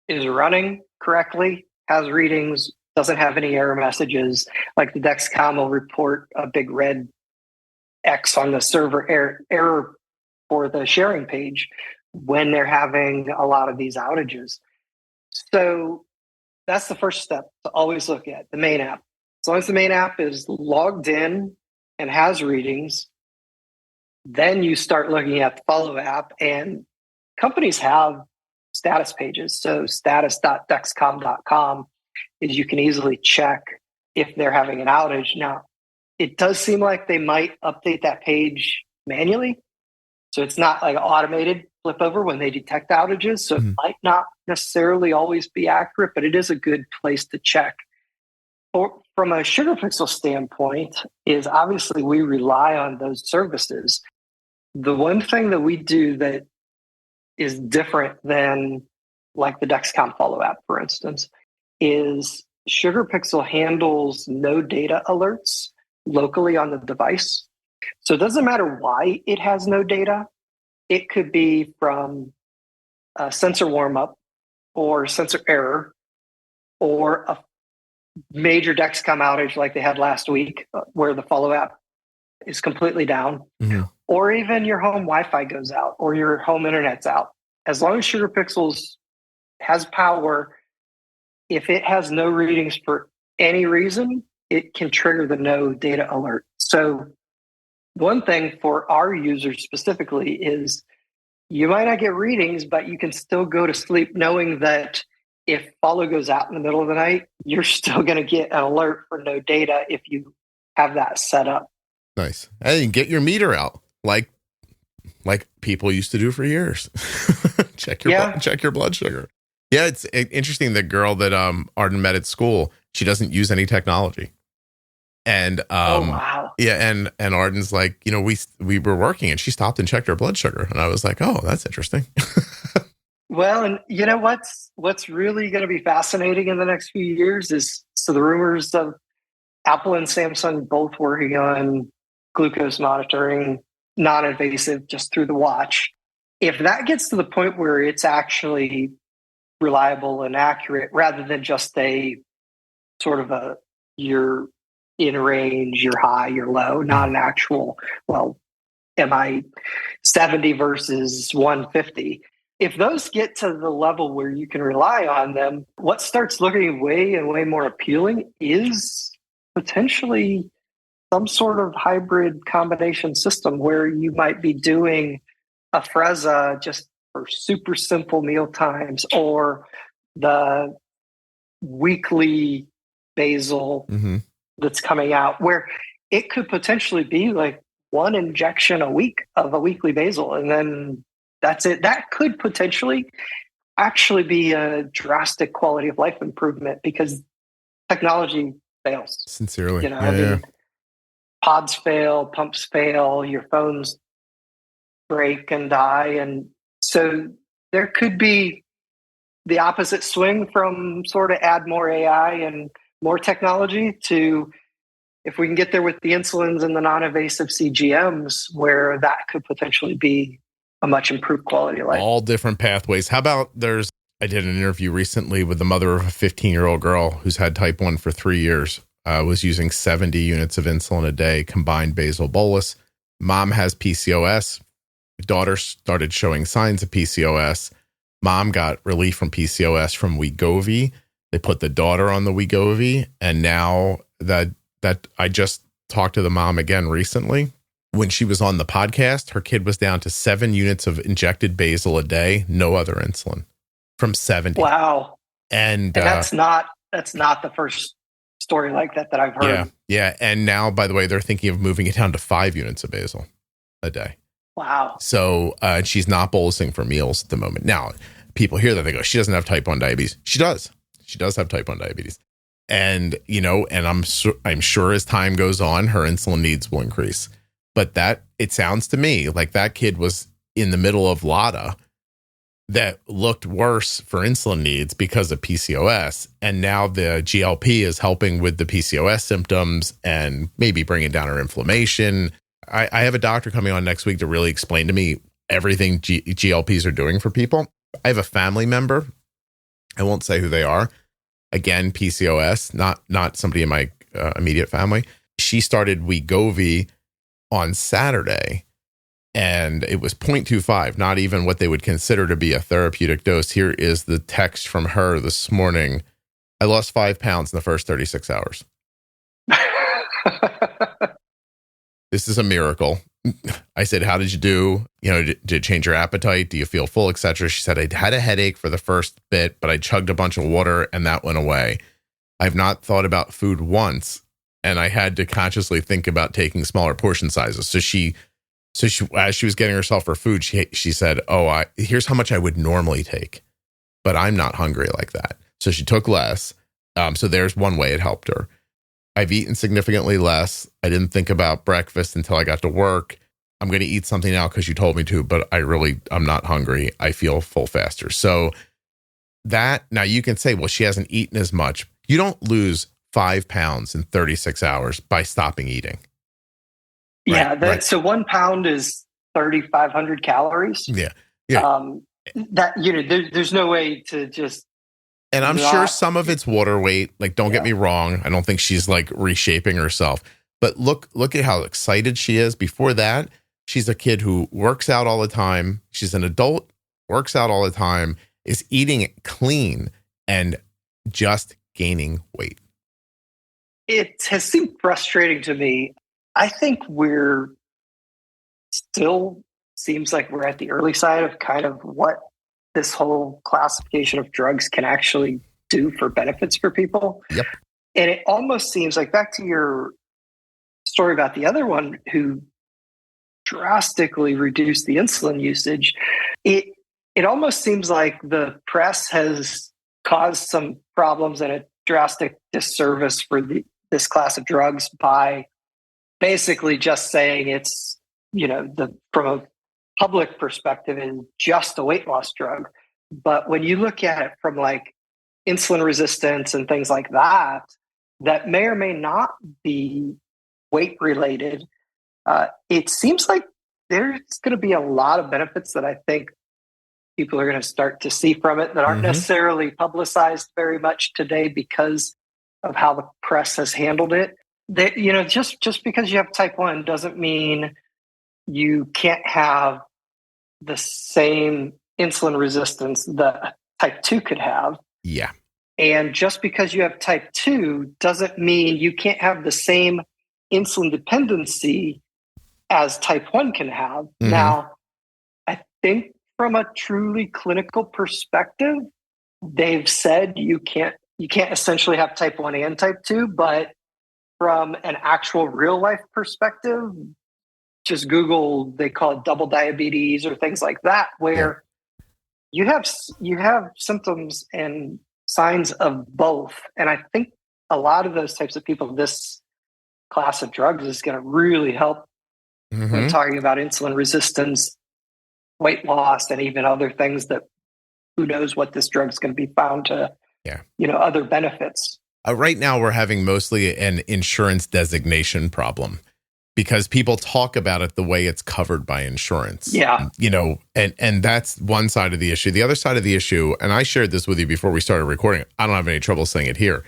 is running correctly, has readings, doesn't have any error messages. Like the Dexcom will report a big red X on the server error for the sharing page when they're having a lot of these outages. So that's the first step to always look at the main app. As long as the main app is logged in and has readings, then you start looking at the Follow app, and companies have status pages. So status.dexcom.com is you can easily check if they're having an outage. Now, it does seem like they might update that page manually. So it's not like automated flip over when they detect outages. So it might not necessarily always be accurate, but it is a good place to check. From a Sugar Pixel standpoint, is obviously we rely on those services. The one thing that we do that is different than like the Dexcom Follow app, for instance, is Sugar Pixel handles no data alerts locally on the device. So it doesn't matter why it has no data. It could be from a sensor warm-up or sensor error or a major Dexcom outage like they had last week where the Follow app is completely down, or even your home Wi-Fi goes out or your home internet's out. As long as Sugar Pixels has power, if it has no readings for any reason, it can trigger the no data alert. So one thing for our users specifically is you might not get readings, but you can still go to sleep knowing that if Follow goes out in the middle of the night, you're still going to get an alert for no data if you have that set up. Nice. And get your meter out like people used to do for years. check your blood sugar. Yeah, it's interesting. The girl that Arden met at school, she doesn't use any technology. And wow. Yeah, and Arden's like, we were working and she stopped and checked her blood sugar. And I was like, oh, that's interesting. Well, and you know what's really going to be fascinating in the next few years is the rumors of Apple and Samsung both working on glucose monitoring, non-invasive, just through the watch. If that gets to the point where it's actually reliable and accurate rather than just a sort of your in range, you're high, you're low, not an actual, well, am I 70 versus 150? If those get to the level where you can rely on them, what starts looking way and way more appealing is potentially some sort of hybrid combination system where you might be doing a Freza just for super simple meal times, or the weekly basal that's coming out, where it could potentially be like one injection a week of a weekly basal, and then that's it. That could potentially actually be a drastic quality of life improvement because technology fails. Sincerely. I mean, pods fail, pumps fail, your phones break and die. And so there could be the opposite swing from sort of add more AI and more technology to, if we can get there with the insulins and the non-invasive CGMs, where that could potentially be a much improved quality of life. All different pathways. How about I did an interview recently with the mother of a 15-year-old girl who's had type 1 for 3 years, was using 70 units of insulin a day, combined basal bolus. Mom has PCOS. Daughter started showing signs of PCOS. Mom got relief from PCOS from Wegovy. They put the daughter on the Wegovy. And now that I just talked to the mom again recently, when she was on the podcast, her kid was down to 7 units of injected basal a day, no other insulin, from 70. Wow. And that's not the first story like that I've heard. Yeah. And now, by the way, they're thinking of moving it down to 5 units of basal a day. Wow. So she's not bolusing for meals at the moment. Now, people hear that, they go, she doesn't have type 1 diabetes. She does. She does have type 1 diabetes. And, and I'm sure as time goes on, her insulin needs will increase. But it sounds to me like that kid was in the middle of LADA that looked worse for insulin needs because of PCOS. And now the GLP is helping with the PCOS symptoms and maybe bringing down her inflammation. I have a doctor coming on next week to really explain to me everything GLPs are doing for people. I have a family member. I won't say who they are. Again, PCOS, not somebody in my immediate family. She started Wegovy on Saturday, and it was 0.25, not even what they would consider to be a therapeutic dose. Here is the text from her this morning. I lost 5 pounds in the first 36 hours. This is a miracle. I said, how did you do? Did it change your appetite? Do you feel full, etc.? She said, I had a headache for the first bit, but I chugged a bunch of water and that went away. I've not thought about food once, and I had to consciously think about taking smaller portion sizes. So she as she was getting herself her food, she said, here's how much I would normally take, but I'm not hungry like that. So she took less. So there's one way it helped her. I've eaten significantly less. I didn't think about breakfast until I got to work. I'm going to eat something now because you told me to, but I'm not hungry. I feel full faster. So now you can say, well, she hasn't eaten as much. You don't lose 5 pounds in 36 hours by stopping eating. Yeah. Right. So 1 pound is 3,500 calories. Yeah. There's no way to just. And I'm sure some of it's water weight. Like, don't get me wrong. I don't think she's like reshaping herself, but look at how excited she is. Before that, she's a kid who works out all the time. She's an adult, works out all the time, is eating clean and just gaining weight. It has seemed frustrating to me. I think we're still seems like we're at the early side of kind of what this whole classification of drugs can actually do for benefits for people. Yep. And it almost seems like, back to your story about the other one who drastically reduced the insulin usage, it almost seems like the press has caused some problems and a drastic disservice for this class of drugs by basically just saying it's, from a public perspective, is just a weight loss drug. But when you look at it from like insulin resistance and things like that may or may not be weight related, it seems like there's going to be a lot of benefits that I think people are going to start to see from it that aren't necessarily publicized very much today because of how the press has handled it. just because you have type 1 doesn't mean you can't have the same insulin resistance that type 2 could have. Yeah. And just because you have type 2 doesn't mean you can't have the same insulin dependency as type 1 can have. Mm-hmm. Now, I think from a truly clinical perspective, they've said you can't essentially have type 1 and type 2, but from an actual real life perspective, just Google, they call it double diabetes or things like that, where you have symptoms and signs of both. And I think a lot of those types of people, this class of drugs is going to really help when talking about insulin resistance, weight loss, and even other things that who knows what this drug's going to be found to, other benefits. Right now, we're having mostly an insurance designation problem because people talk about it the way it's covered by insurance. Yeah. And that's one side of the issue. The other side of the issue, and I shared this with you before we started recording, I don't have any trouble saying it here.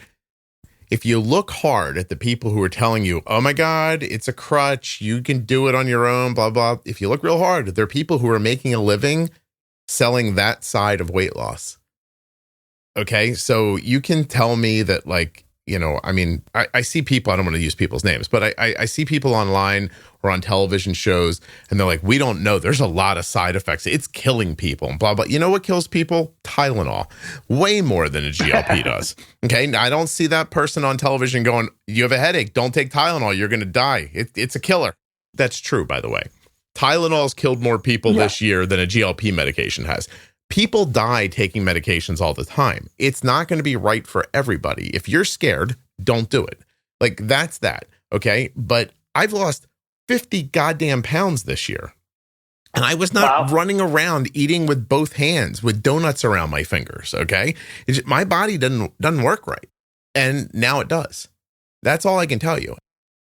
If you look hard at the people who are telling you, oh my God, it's a crutch, you can do it on your own, blah, blah. If you look real hard, there are people who are making a living selling that side of weight loss. Okay, so you can tell me that, I see people, I don't want to use people's names, but I see people online or on television shows, and they're like, we don't know. There's a lot of side effects. It's killing people, and blah, blah. You know what kills people? Tylenol. Way more than a GLP does. Okay, I don't see that person on television going, you have a headache, don't take Tylenol, you're going to die. It's a killer. That's true, by the way. Tylenol's killed more people this year than a GLP medication has. People die taking medications all the time. It's not going to be right for everybody. If you're scared, don't do it. That's that. Okay. But I've lost 50 goddamn pounds this year. And I was not running around eating with both hands with donuts around my fingers. Okay. My body doesn't work right. And now it does. That's all I can tell you.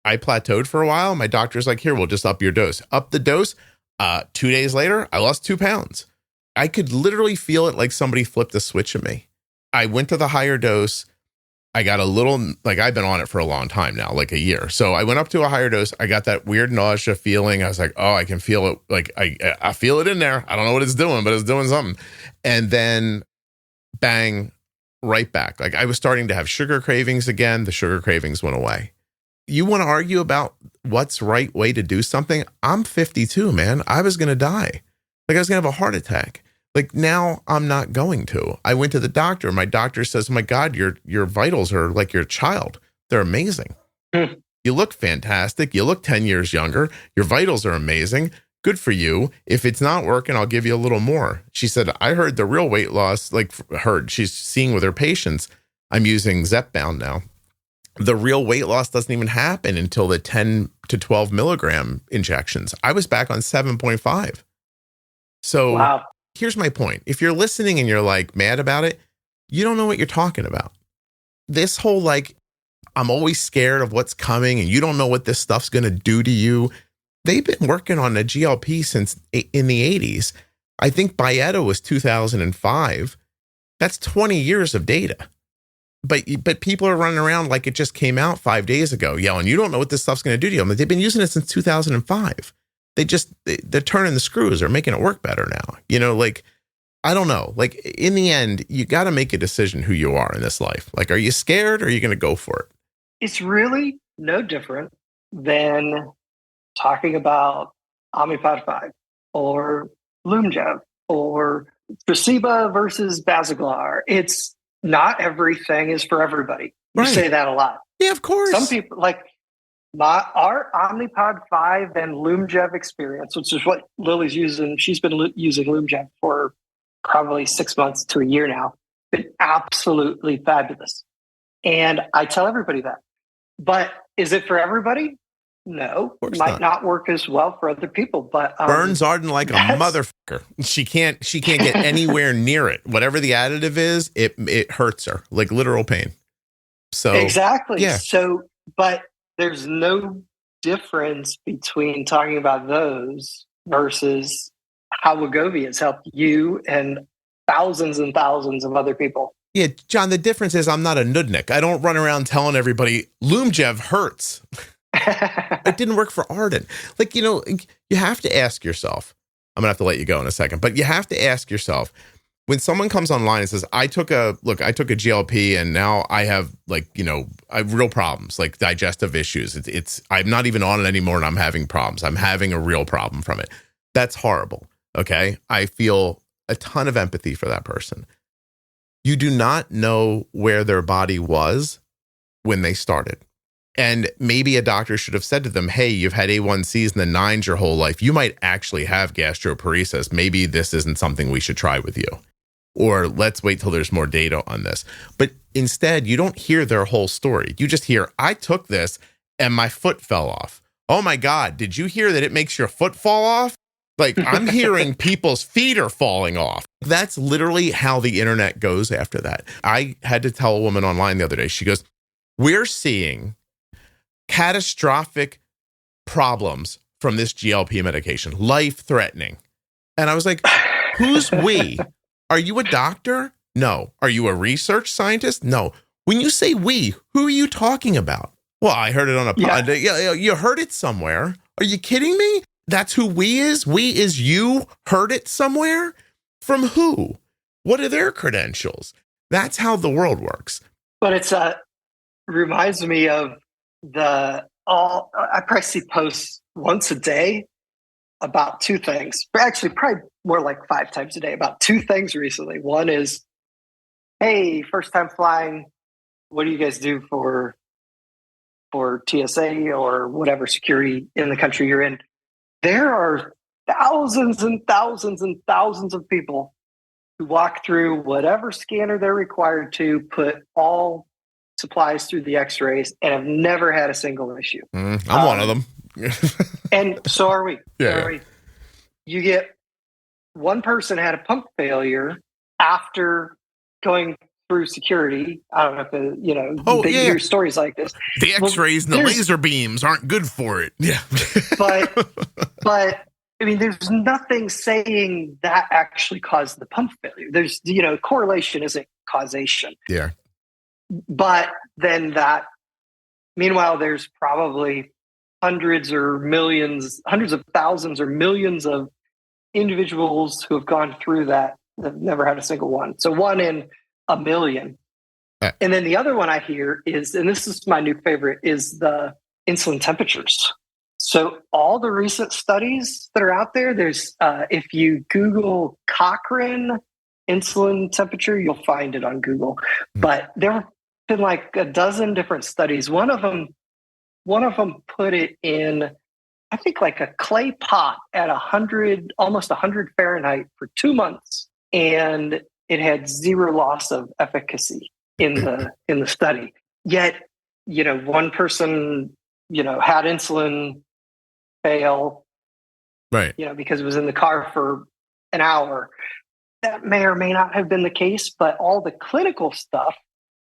I plateaued for a while. My doctor's like, here, we'll just up your dose. Up the dose. 2 days later, I lost 2 pounds. I could literally feel it like somebody flipped a switch at me. I went to the higher dose. I got a little, I've been on it for a long time now, like a year. So I went up to a higher dose. I got that weird nausea feeling. I was like, oh, I can feel it. I feel it in there. I don't know what it's doing, but it's doing something. And then bang, right back. I was starting to have sugar cravings again. The sugar cravings went away. You want to argue about what's right way to do something? I'm 52, man. I was going to die. I was going to have a heart attack. Now I'm not going to. I went to the doctor. My doctor says, oh my God, your vitals are like your child. They're amazing. You look fantastic. You look 10 years younger. Your vitals are amazing. Good for you. If it's not working, I'll give you a little more. She said, I heard the real weight loss, she's seeing with her patients. I'm using Zepbound now. The real weight loss doesn't even happen until the 10 to 12 milligram injections. I was back on 7.5. So here's my point. If you're listening and you're mad about it, you don't know what you're talking about. This whole I'm always scared of what's coming and you don't know what this stuff's going to do to you. They've been working on a GLP since in the 80s. I think Byetta was 2005. That's 20 years of data. But people are running around like it just came out 5 days ago yelling, you don't know what this stuff's going to do to you. They've been using it since 2005. They're turning the screws or making it work better now. I don't know. In the end, you got to make a decision who you are in this life. Are you scared or are you going to go for it? It's really no different than talking about Omnipod 5 or Lumjev or Tresiba versus Basaglar. It's not everything is for everybody. You say that a lot. Yeah, of course. Some people our Omnipod 5 and Lumjev experience, which is what Lily's using. She's been using Lumjev for probably 6 months to a year now. Been absolutely fabulous. And I tell everybody that. But is it for everybody? No. It might not work as well for other people. But burns Arden like a motherfucker. She can't get anywhere near it. Whatever the additive is, it hurts her, literal pain. So exactly. Yeah. So, but there's no difference between talking about those versus how Wegovy has helped you and thousands and thousands of other people. Yeah, John, the difference is I'm not a nudnik. I don't run around telling everybody Lumjev hurts. It didn't work for Arden. Like, you have to ask yourself, I'm going to have to let you go in a second, but you have to ask yourself, when someone comes online and says, I took a GLP and now I have I have real problems, like digestive issues. I'm not even on it anymore and I'm having problems. I'm having a real problem from it. That's horrible. Okay. I feel a ton of empathy for that person. You do not know where their body was when they started. And maybe a doctor should have said to them, hey, you've had A1Cs in the 9s your whole life. You might actually have gastroparesis. Maybe this isn't something we should try with you. Or let's wait till there's more data on this. But instead, you don't hear their whole story. You just hear, I took this and my foot fell off. Oh my God, did you hear that it makes your foot fall off? Like, I'm hearing people's feet are falling off. That's literally how the internet goes after that. I had to tell a woman online the other day, she goes, we're seeing catastrophic problems from this GLP medication, life-threatening. And I was like, who's we? Are you a doctor? No. Are you a research scientist? No. When you say we, who are you talking about? Well, I heard it on a pod. Yeah, you heard it somewhere. Are you kidding me? That's who we is? We is you heard it somewhere? From who? What are their credentials? That's how the world works. But it's reminds me of I probably see posts once a day about two things. Actually, probably more like 5 times a day about two things recently. One is, hey, first time flying, what do you guys do for TSA or whatever security in the country you're in? There are thousands and thousands and thousands of people who walk through whatever scanner they're required to, put all supplies through the x-rays, and have never had a single issue. I'm one of them. And so are we. Yeah. You get one person had a pump failure after going through security. I don't know if they hear stories like this. The x-rays and the laser beams aren't good for it. Yeah. but I mean, there's nothing saying that actually caused the pump failure. There's, correlation isn't causation. Yeah. But then meanwhile, there's probably hundreds of thousands or millions of individuals who have gone through that have never had a single one. So 1 in a million. And then the other one I hear is, and this is my new favorite, is the insulin temperatures. So all the recent studies that are out there, there's if you Google Cochrane insulin temperature, you'll find it on Google. But there have been like a dozen different studies. One of them put it in, I think, like a clay pot at 100, almost 100 Fahrenheit for 2 months, and it had zero loss of efficacy in the study. Yet, one person, had insulin fail, right? Because it was in the car for an hour. That may or may not have been the case, but all the clinical stuff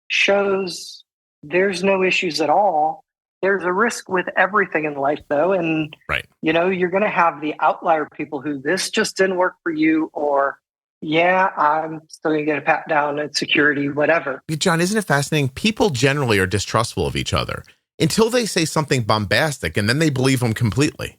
shows there's no issues at all. There's a risk with everything in life, though. And, right. You're going to have the outlier people who this just didn't work for you, or, yeah, I'm still going to get a pat down at security, whatever. John, isn't it fascinating? People generally are distrustful of each other until they say something bombastic, and then they believe them completely.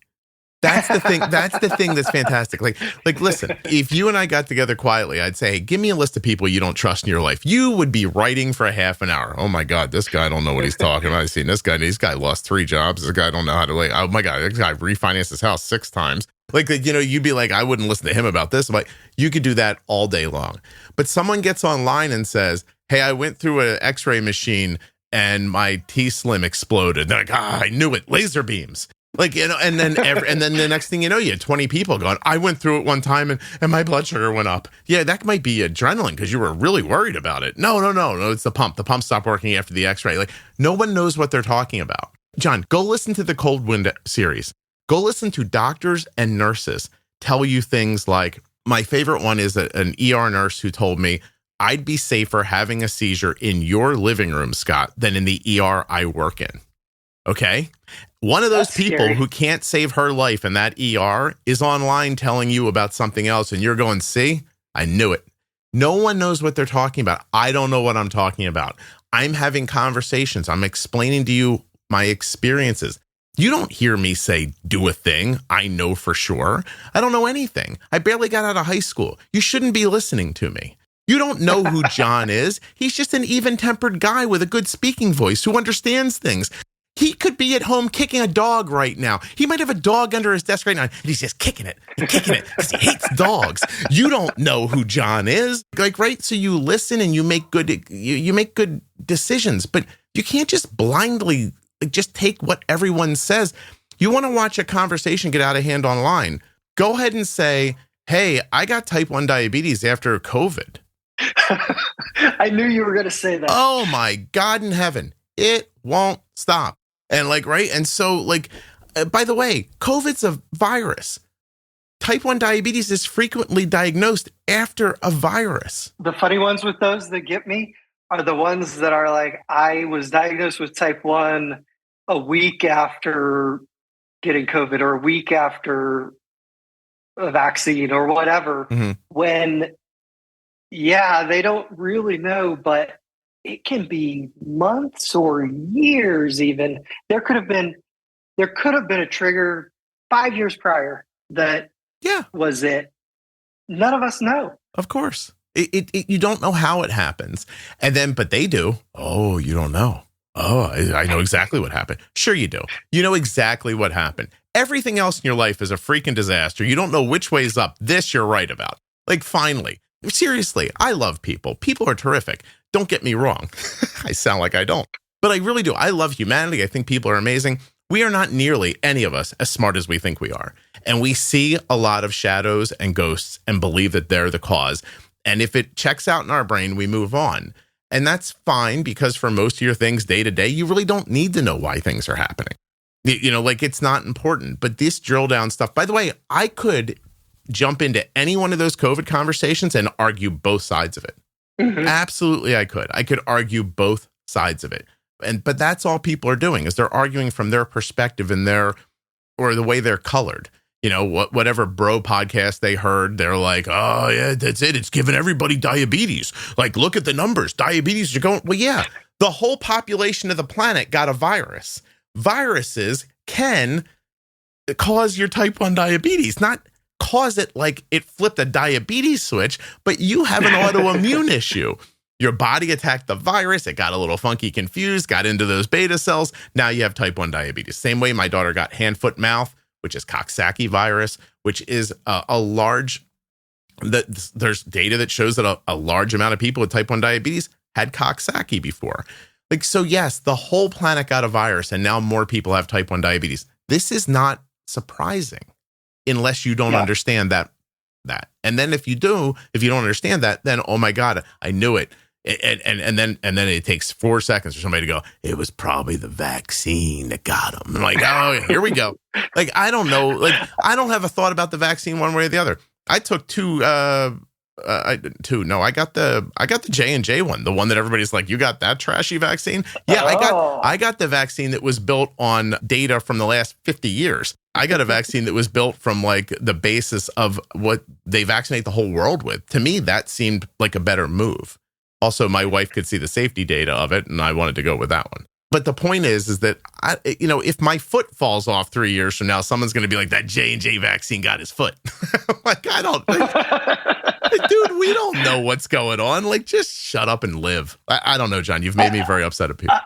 That's the thing. That's the thing that's fantastic. Like, listen, if you and I got together quietly, I'd say, hey, give me a list of people you don't trust in your life. You would be writing for a half an hour. Oh my God, this guy don't know what he's talking about. I've seen this guy lost 3 jobs. This guy don't know how to, oh my God, this guy refinanced his house 6 times. Like, you'd be like, I wouldn't listen to him about this. Like, you could do that all day long. But someone gets online and says, hey, I went through an x-ray machine and my T-Slim exploded. They're like, I knew it. Laser beams. Like, and then the next thing you know, you had 20 people going, I went through it one time and my blood sugar went up. Yeah, that might be adrenaline because you were really worried about it. No, it's the pump. The pump stopped working after the x-ray. Like, no one knows what they're talking about. John, go listen to the Cold Wind series. Go listen to doctors and nurses tell you things like, my favorite one is an ER nurse who told me, I'd be safer having a seizure in your living room, Scott, than in the ER I work in. Okay? One of those people scary. Who can't save her life in that ER is online telling you about something else, and you're going, see, I knew it. No one knows what they're talking about. I don't know what I'm talking about. I'm having conversations. I'm explaining to you my experiences. You don't hear me say, do a thing. I know for sure. I don't know anything. I barely got out of high school. You shouldn't be listening to me. You don't know who John is. He's just an even-tempered guy with a good speaking voice who understands things. He could be at home kicking a dog right now. He might have a dog under his desk right now, and he's just kicking it because he hates dogs. You don't know who John is, like, right? So you listen and you make good decisions, but you can't just blindly just take what everyone says. You want to watch a conversation get out of hand online? Go ahead and say, "Hey, I got type 1 diabetes after COVID." I knew you were going to say that. Oh my God in heaven, it won't stop. And like, right. And so like, by the way, COVID's a virus. Type 1 diabetes is frequently diagnosed after a virus. The funny ones with those that get me are the ones that are like, I was diagnosed with type 1 a week after getting COVID or a week after a vaccine or whatever. Mm-hmm. When, yeah, they don't really know, but it can be months or years even. There could have been a trigger 5 years prior that was it. None of us know. Of course. You don't know how it happens. And then, but they do. Oh, you don't know. Oh, I know exactly what happened. Sure you do. You know exactly what happened. Everything else in your life is a freaking disaster. You don't know which way's up. This you're right about. Like, finally. Seriously, I love people. People are terrific. Don't get me wrong. I sound like I don't. But I really do. I love humanity. I think people are amazing. We are not nearly, any of us, as smart as we think we are. And we see a lot of shadows and ghosts and believe that they're the cause. And if it checks out in our brain, we move on. And that's fine, because for most of your things day to day, you really don't need to know why things are happening. You know, like, it's not important. But this drill down stuff, by the way, I could jump into any one of those COVID conversations and argue both sides of it. Mm-hmm. Absolutely, I could. I could argue both sides of it. But that's all people are doing, is they're arguing from their perspective and or the way they're colored. You know, whatever bro podcast they heard, they're like, oh yeah, that's it. It's giving everybody diabetes. Like, look at the numbers. Diabetes are going. Well, yeah, the whole population of the planet got a virus. Viruses can cause your type 1 diabetes, not cause it like it flipped a diabetes switch, but you have an autoimmune issue. Your body attacked the virus. It got a little funky, confused, got into those beta cells. Now you have type 1 diabetes. Same way my daughter got hand, foot, mouth, which is Coxsackie virus, which is there's data that shows that a large amount of people with type 1 diabetes had Coxsackie before. Like, so yes, the whole planet got a virus and now more people have type 1 diabetes. This is not surprising unless you don't understand that. And then if you don't understand that, then, oh my God, I knew it. And then it takes 4 seconds for somebody to go, it was probably the vaccine that got them. I'm like, oh, here we go. Like, I don't know. Like, I don't have a thought about the vaccine one way or the other. I took I got the J&J one, the one that everybody's like, you got that trashy vaccine? Yeah, I got the vaccine that was built on data from the last 50 years. I got a vaccine that was built from like the basis of what they vaccinate the whole world with. To me, that seemed like a better move. Also, my wife could see the safety data of it, and I wanted to go with that one. But the point is that if my foot falls off 3 years from now, someone's going to be like, that J&J vaccine got his foot. Like, I don't think, dude, we don't know what's going on. Like, just shut up and live. I don't know, John. You've made me very upset at people.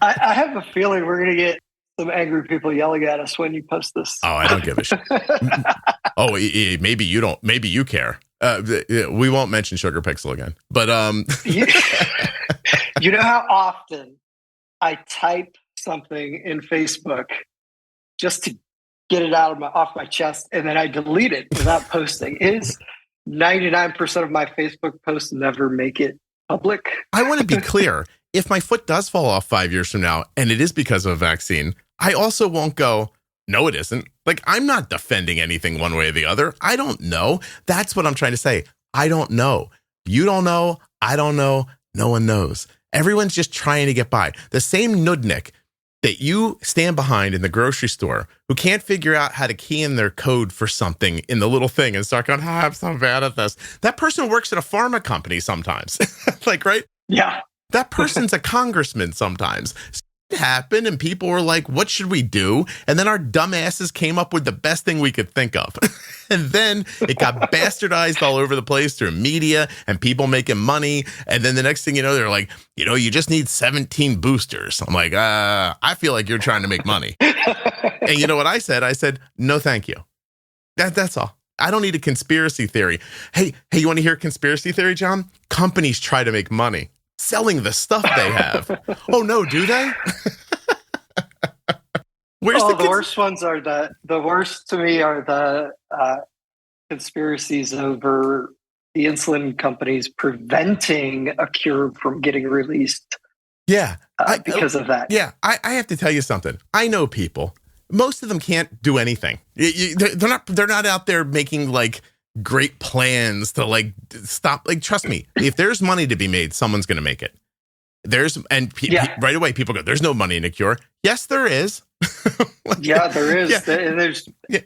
I have a feeling we're going to get some angry people yelling at us when you post this. Oh, I don't give a shit. Oh, maybe you don't. Maybe you care. We won't mention Sugar Pixel again. But you know how often I type something in Facebook just to get it off my chest, and then I delete it without posting. It is 99% of my Facebook posts never make it public. I want to be clear. If my foot does fall off 5 years from now, and it is because of a vaccine, I also won't go, no, it isn't. Like, I'm not defending anything one way or the other. I don't know. That's what I'm trying to say. I don't know. You don't know. I don't know. No one knows. Everyone's just trying to get by. The same nudnik that you stand behind in the grocery store who can't figure out how to key in their code for something in the little thing and start going, I'm so bad at this. That person works at a pharma company sometimes. Like, right? Yeah. That person's a congressman sometimes. It happened and people were like, what should we do? And then our dumbasses came up with the best thing we could think of. And then it got bastardized all over the place through media and people making money. And then the next thing you know, they're like, you just need 17 boosters. I'm like, I feel like you're trying to make money. And you know what I said? I said, no, thank you. That's all. I don't need a conspiracy theory. Hey, you want to hear a conspiracy theory, John? Companies try to make money selling the stuff they have. Oh, no, do they? The worst ones are the worst to me are the conspiracies over the insulin companies preventing a cure from getting released. Yeah. Because of that. Yeah. I have to tell you something. I know people. Most of them can't do anything. They're not out there making like great plans to like stop. Like, trust me, if there's money to be made, someone's going to make it. Right away, people go, there's no money in a cure. Yes, there is. Yeah, there is. Yeah.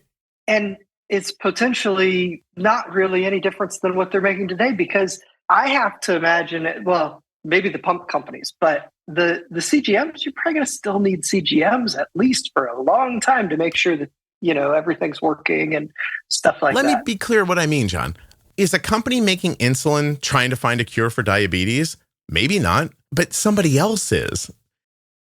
And it's potentially not really any difference than what they're making today, because I have to imagine it. Well, maybe the pump companies, but the CGMs, you're probably going to still need CGMs at least for a long time to make sure that, everything's working and stuff like that. Let me be clear what I mean, John. Is a company making insulin trying to find a cure for diabetes? Maybe not, but somebody else is.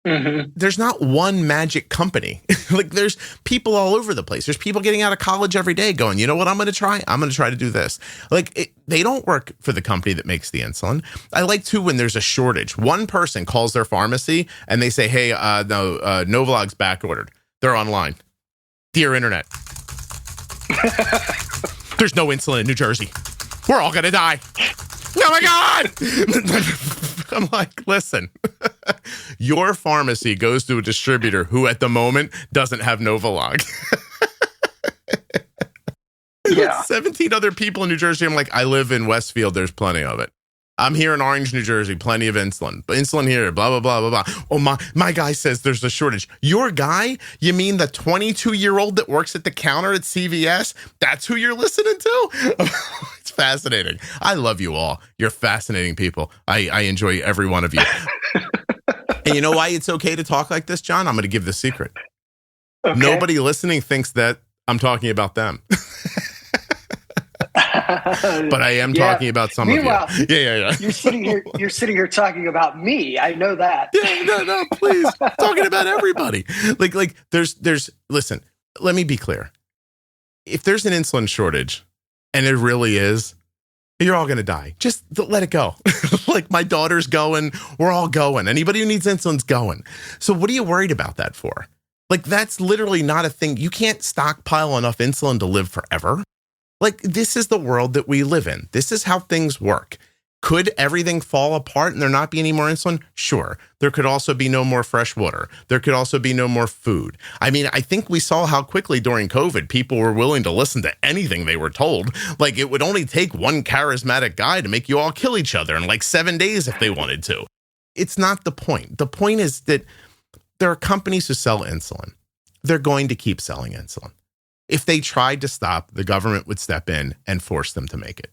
Mm-hmm. There's not one magic company. Like, there's people all over the place. There's people getting out of college every day going, you know what I'm going to try? I'm going to try to do this. Like, they don't work for the company that makes the insulin. I like, too, when there's a shortage. One person calls their pharmacy and they say, hey, Novolog's back ordered. They're online. Dear Internet. There's no insulin in New Jersey. We're all going to die. Oh, my God. I'm like, listen, your pharmacy goes to a distributor who at the moment doesn't have Novolog. Yeah. 17 other people in New Jersey. I'm like, I live in Westfield. There's plenty of it. I'm here in Orange, New Jersey. Plenty of insulin. But insulin here, blah, blah, blah, blah, blah. Oh, my guy says there's a shortage. Your guy? You mean the 22-year-old that works at the counter at CVS? That's who you're listening to? It's fascinating. I love you all. You're fascinating people. I enjoy every one of you. And you know why it's okay to talk like this, John? I'm going to give the secret. Okay. Nobody listening thinks that I'm talking about them. But I am talking about some of you. Yeah. You're sitting here talking about me. I know that. Yeah, no, please. Talking about everybody. Like there's listen, let me be clear. If there's an insulin shortage, and it really is, you're all going to die. Just let it go. Like, my daughter's going, we're all going. Anybody who needs insulin's going. So what are you worried about that for? Like, that's literally not a thing. You can't stockpile enough insulin to live forever. Like, this is the world that we live in. This is how things work. Could everything fall apart and there not be any more insulin? Sure. There could also be no more fresh water. There could also be no more food. I mean, I think we saw how quickly during COVID, people were willing to listen to anything they were told. Like, it would only take one charismatic guy to make you all kill each other in like 7 days if they wanted to. It's not the point. The point is that there are companies who sell insulin. They're going to keep selling insulin. If they tried to stop, the government would step in and force them to make it.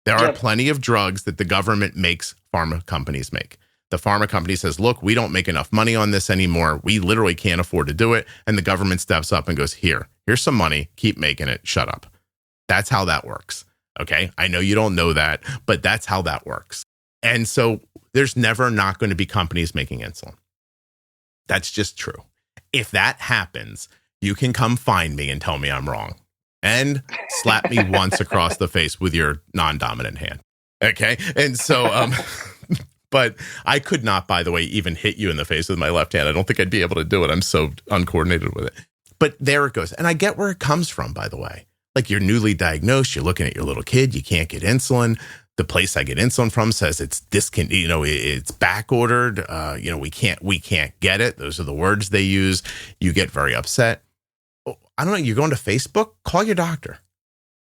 There are plenty of drugs that the government makes pharma companies make. The pharma company says, look, we don't make enough money on this anymore. We literally can't afford to do it. And the government steps up and goes, here's some money. Keep making it. Shut up. That's how that works. Okay. I know you don't know that, but that's how that works. And so there's never not going to be companies making insulin. That's just true. If that happens, you can come find me and tell me I'm wrong. And slap me once across the face with your non-dominant hand. Okay? And so, but I could not, by the way, even hit you in the face with my left hand. I don't think I'd be able to do it. I'm so uncoordinated with it. But there it goes. And I get where it comes from, by the way. Like, you're newly diagnosed, you're looking at your little kid, you can't get insulin. The place I get insulin from says it's it's back ordered. We can't get it. Those are the words they use. You get very upset. I don't know, you're going to Facebook, call your doctor.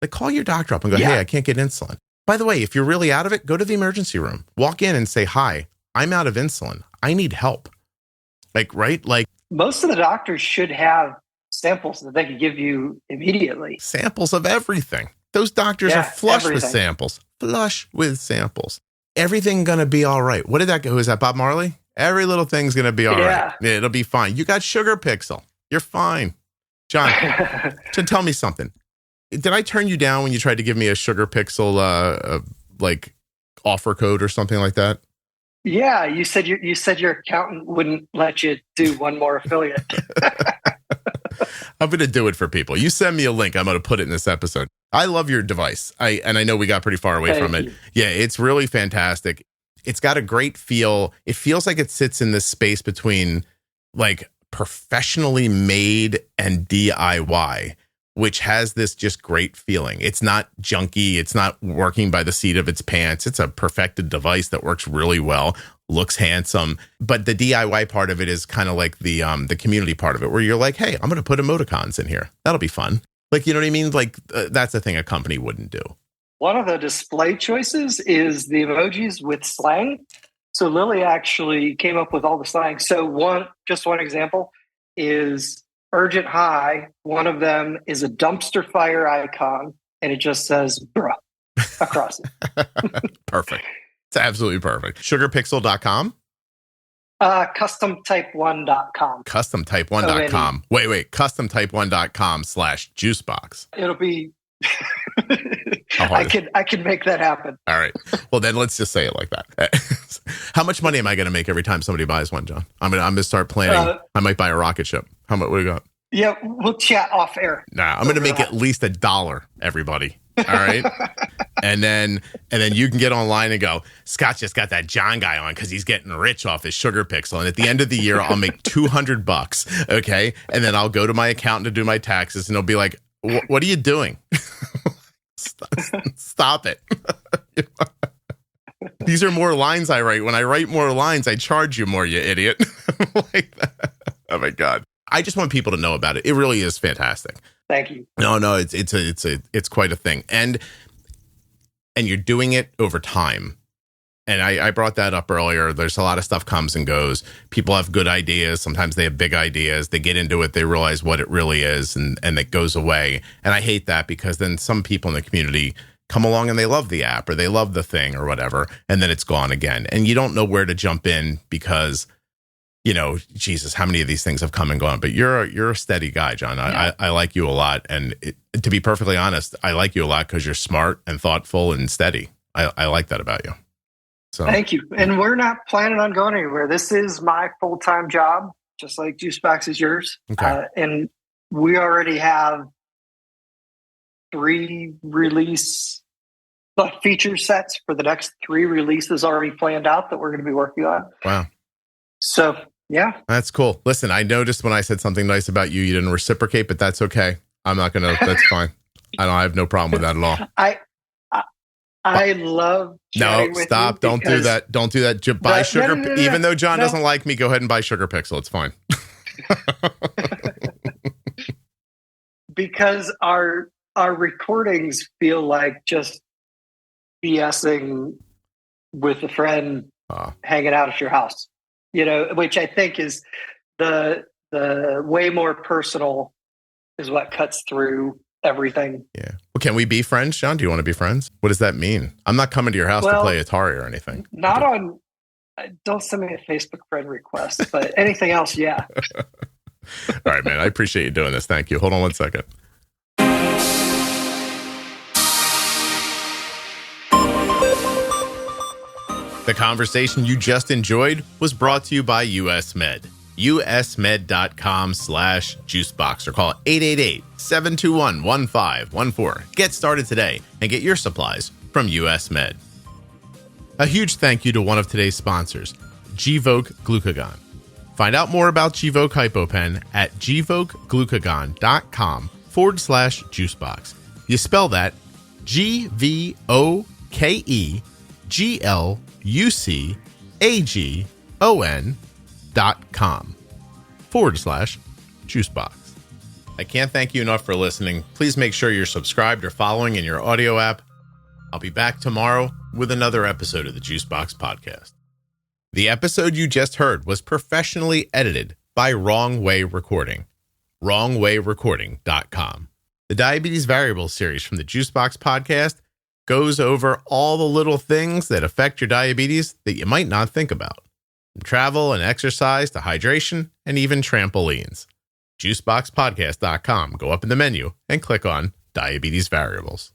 Like, call your doctor up and go, hey, I can't get insulin. By the way, if you're really out of it, go to the emergency room. Walk in and say, hi, I'm out of insulin. I need help. Like, right? Like most of the doctors should have samples that they can give you immediately. Samples of everything. Those doctors are flush with everything. samples. Flush with samples. Everything gonna be all right. What did that go? Is that Bob Marley? Every little thing's gonna be all right. Yeah, it'll be fine. You got Sugar Pixel. You're fine. John, tell me something. Did I turn you down when you tried to give me a Sugar Pixel like offer code or something like that? Yeah, you said your accountant wouldn't let you do one more affiliate. I'm going to do it for people. You send me a link. I'm going to put it in this episode. I love your device. I know we got pretty far away from it. Yeah, it's really fantastic. It's got a great feel. It feels like it sits in this space between like professionally made and DIY, which has this just great feeling. It's not junky. It's not working by the seat of its pants. It's a perfected device that works really well, looks handsome. But the DIY part of it is kind of like the community part of it, where you're like, hey, I'm going to put emoticons in here. That'll be fun. Like, you know what I mean? Like that's the thing a company wouldn't do. One of the display choices is the emojis with slang. So Lily actually came up with all the slang. So one example is Urgent High. One of them is a dumpster fire icon, and it just says bruh across it. Perfect. It's absolutely perfect. Sugarpixel.com? Customtype1.com. Customtype1.com. Wait. Customtype1.com/juicebox. It'll be... I can make that happen. All right. Well, then let's just say it like that. How much money am I going to make every time somebody buys one, John? I'm going to start planning. I might buy a rocket ship. How much? What do you got? Yeah, we'll chat off air. Nah, I'm going to make at least $1, everybody. All right. and then you can get online and go, Scott just got that John guy on because he's getting rich off his Sugar Pixel. And at the end of the year, I'll make $200. Okay. And then I'll go to my accountant to do my taxes and he'll be like, what are you doing? Stop it. These are more lines I write. When I write more lines, I charge you more, you idiot. Like that. Oh my God. I just want people to know about it. It really is fantastic. Thank you. No, it's quite a thing. And you're doing it over time. And I brought that up earlier. There's a lot of stuff comes and goes. People have good ideas. Sometimes they have big ideas. They get into it. They realize what it really is and it goes away. And I hate that because then some people in the community come along and they love the app or they love the thing or whatever. And then it's gone again. And you don't know where to jump in because, you know, Jesus, how many of these things have come and gone? But you're a steady guy, John. I like you a lot. And to be perfectly honest, I like you a lot because you're smart and thoughtful and steady. I like that about you. So. Thank you. And we're not planning on going anywhere. This is my full-time job, just like Juicebox is yours. Okay. And we already have 3 release feature sets for the next 3 releases already planned out that we're going to be working on. Wow. So, yeah. That's cool. Listen, I noticed when I said something nice about you, you didn't reciprocate, but that's okay. I'm not going to, that's fine. I have no problem with that at all. I love chatting with stop. you Don't do that. Don't do that. Buy Sugar. No. Even though John doesn't like me, go ahead and buy Sugar Pixel. It's fine. Because our recordings feel like just BSing with a friend hanging out at your house, you know, which I think is the way more personal is what cuts through everything. Yeah. Well, can we be friends, John? Do you want to be friends? What does that mean? I'm not coming to your house to play Atari or anything. Don't send me a Facebook friend request, but anything else, yeah. All right, man. I appreciate you doing this. Thank you. Hold on one second. The conversation you just enjoyed was brought to you by US Med. usmed.com/juicebox or call 888-721-1514. Get started today and get your supplies from US Med. A huge thank you to one of today's sponsors, Gvoke Glucagon. Find out more about Gvoke HypoPen at gvokeglucagon.com/juicebox. You spell that GVOKEGLUCAGON.com/juicebox. I can't thank you enough for listening. Please make sure you're subscribed or following in your audio app. I'll be back tomorrow with another episode of the Juicebox Podcast. The episode you just heard was professionally edited by Wrong Way Recording. WrongWayRecording.com. The Diabetes Variables series from the Juicebox Podcast goes over all the little things that affect your diabetes that you might not think about. From travel and exercise to hydration and even trampolines. Juiceboxpodcast.com. Go up in the menu and click on Diabetes Variables.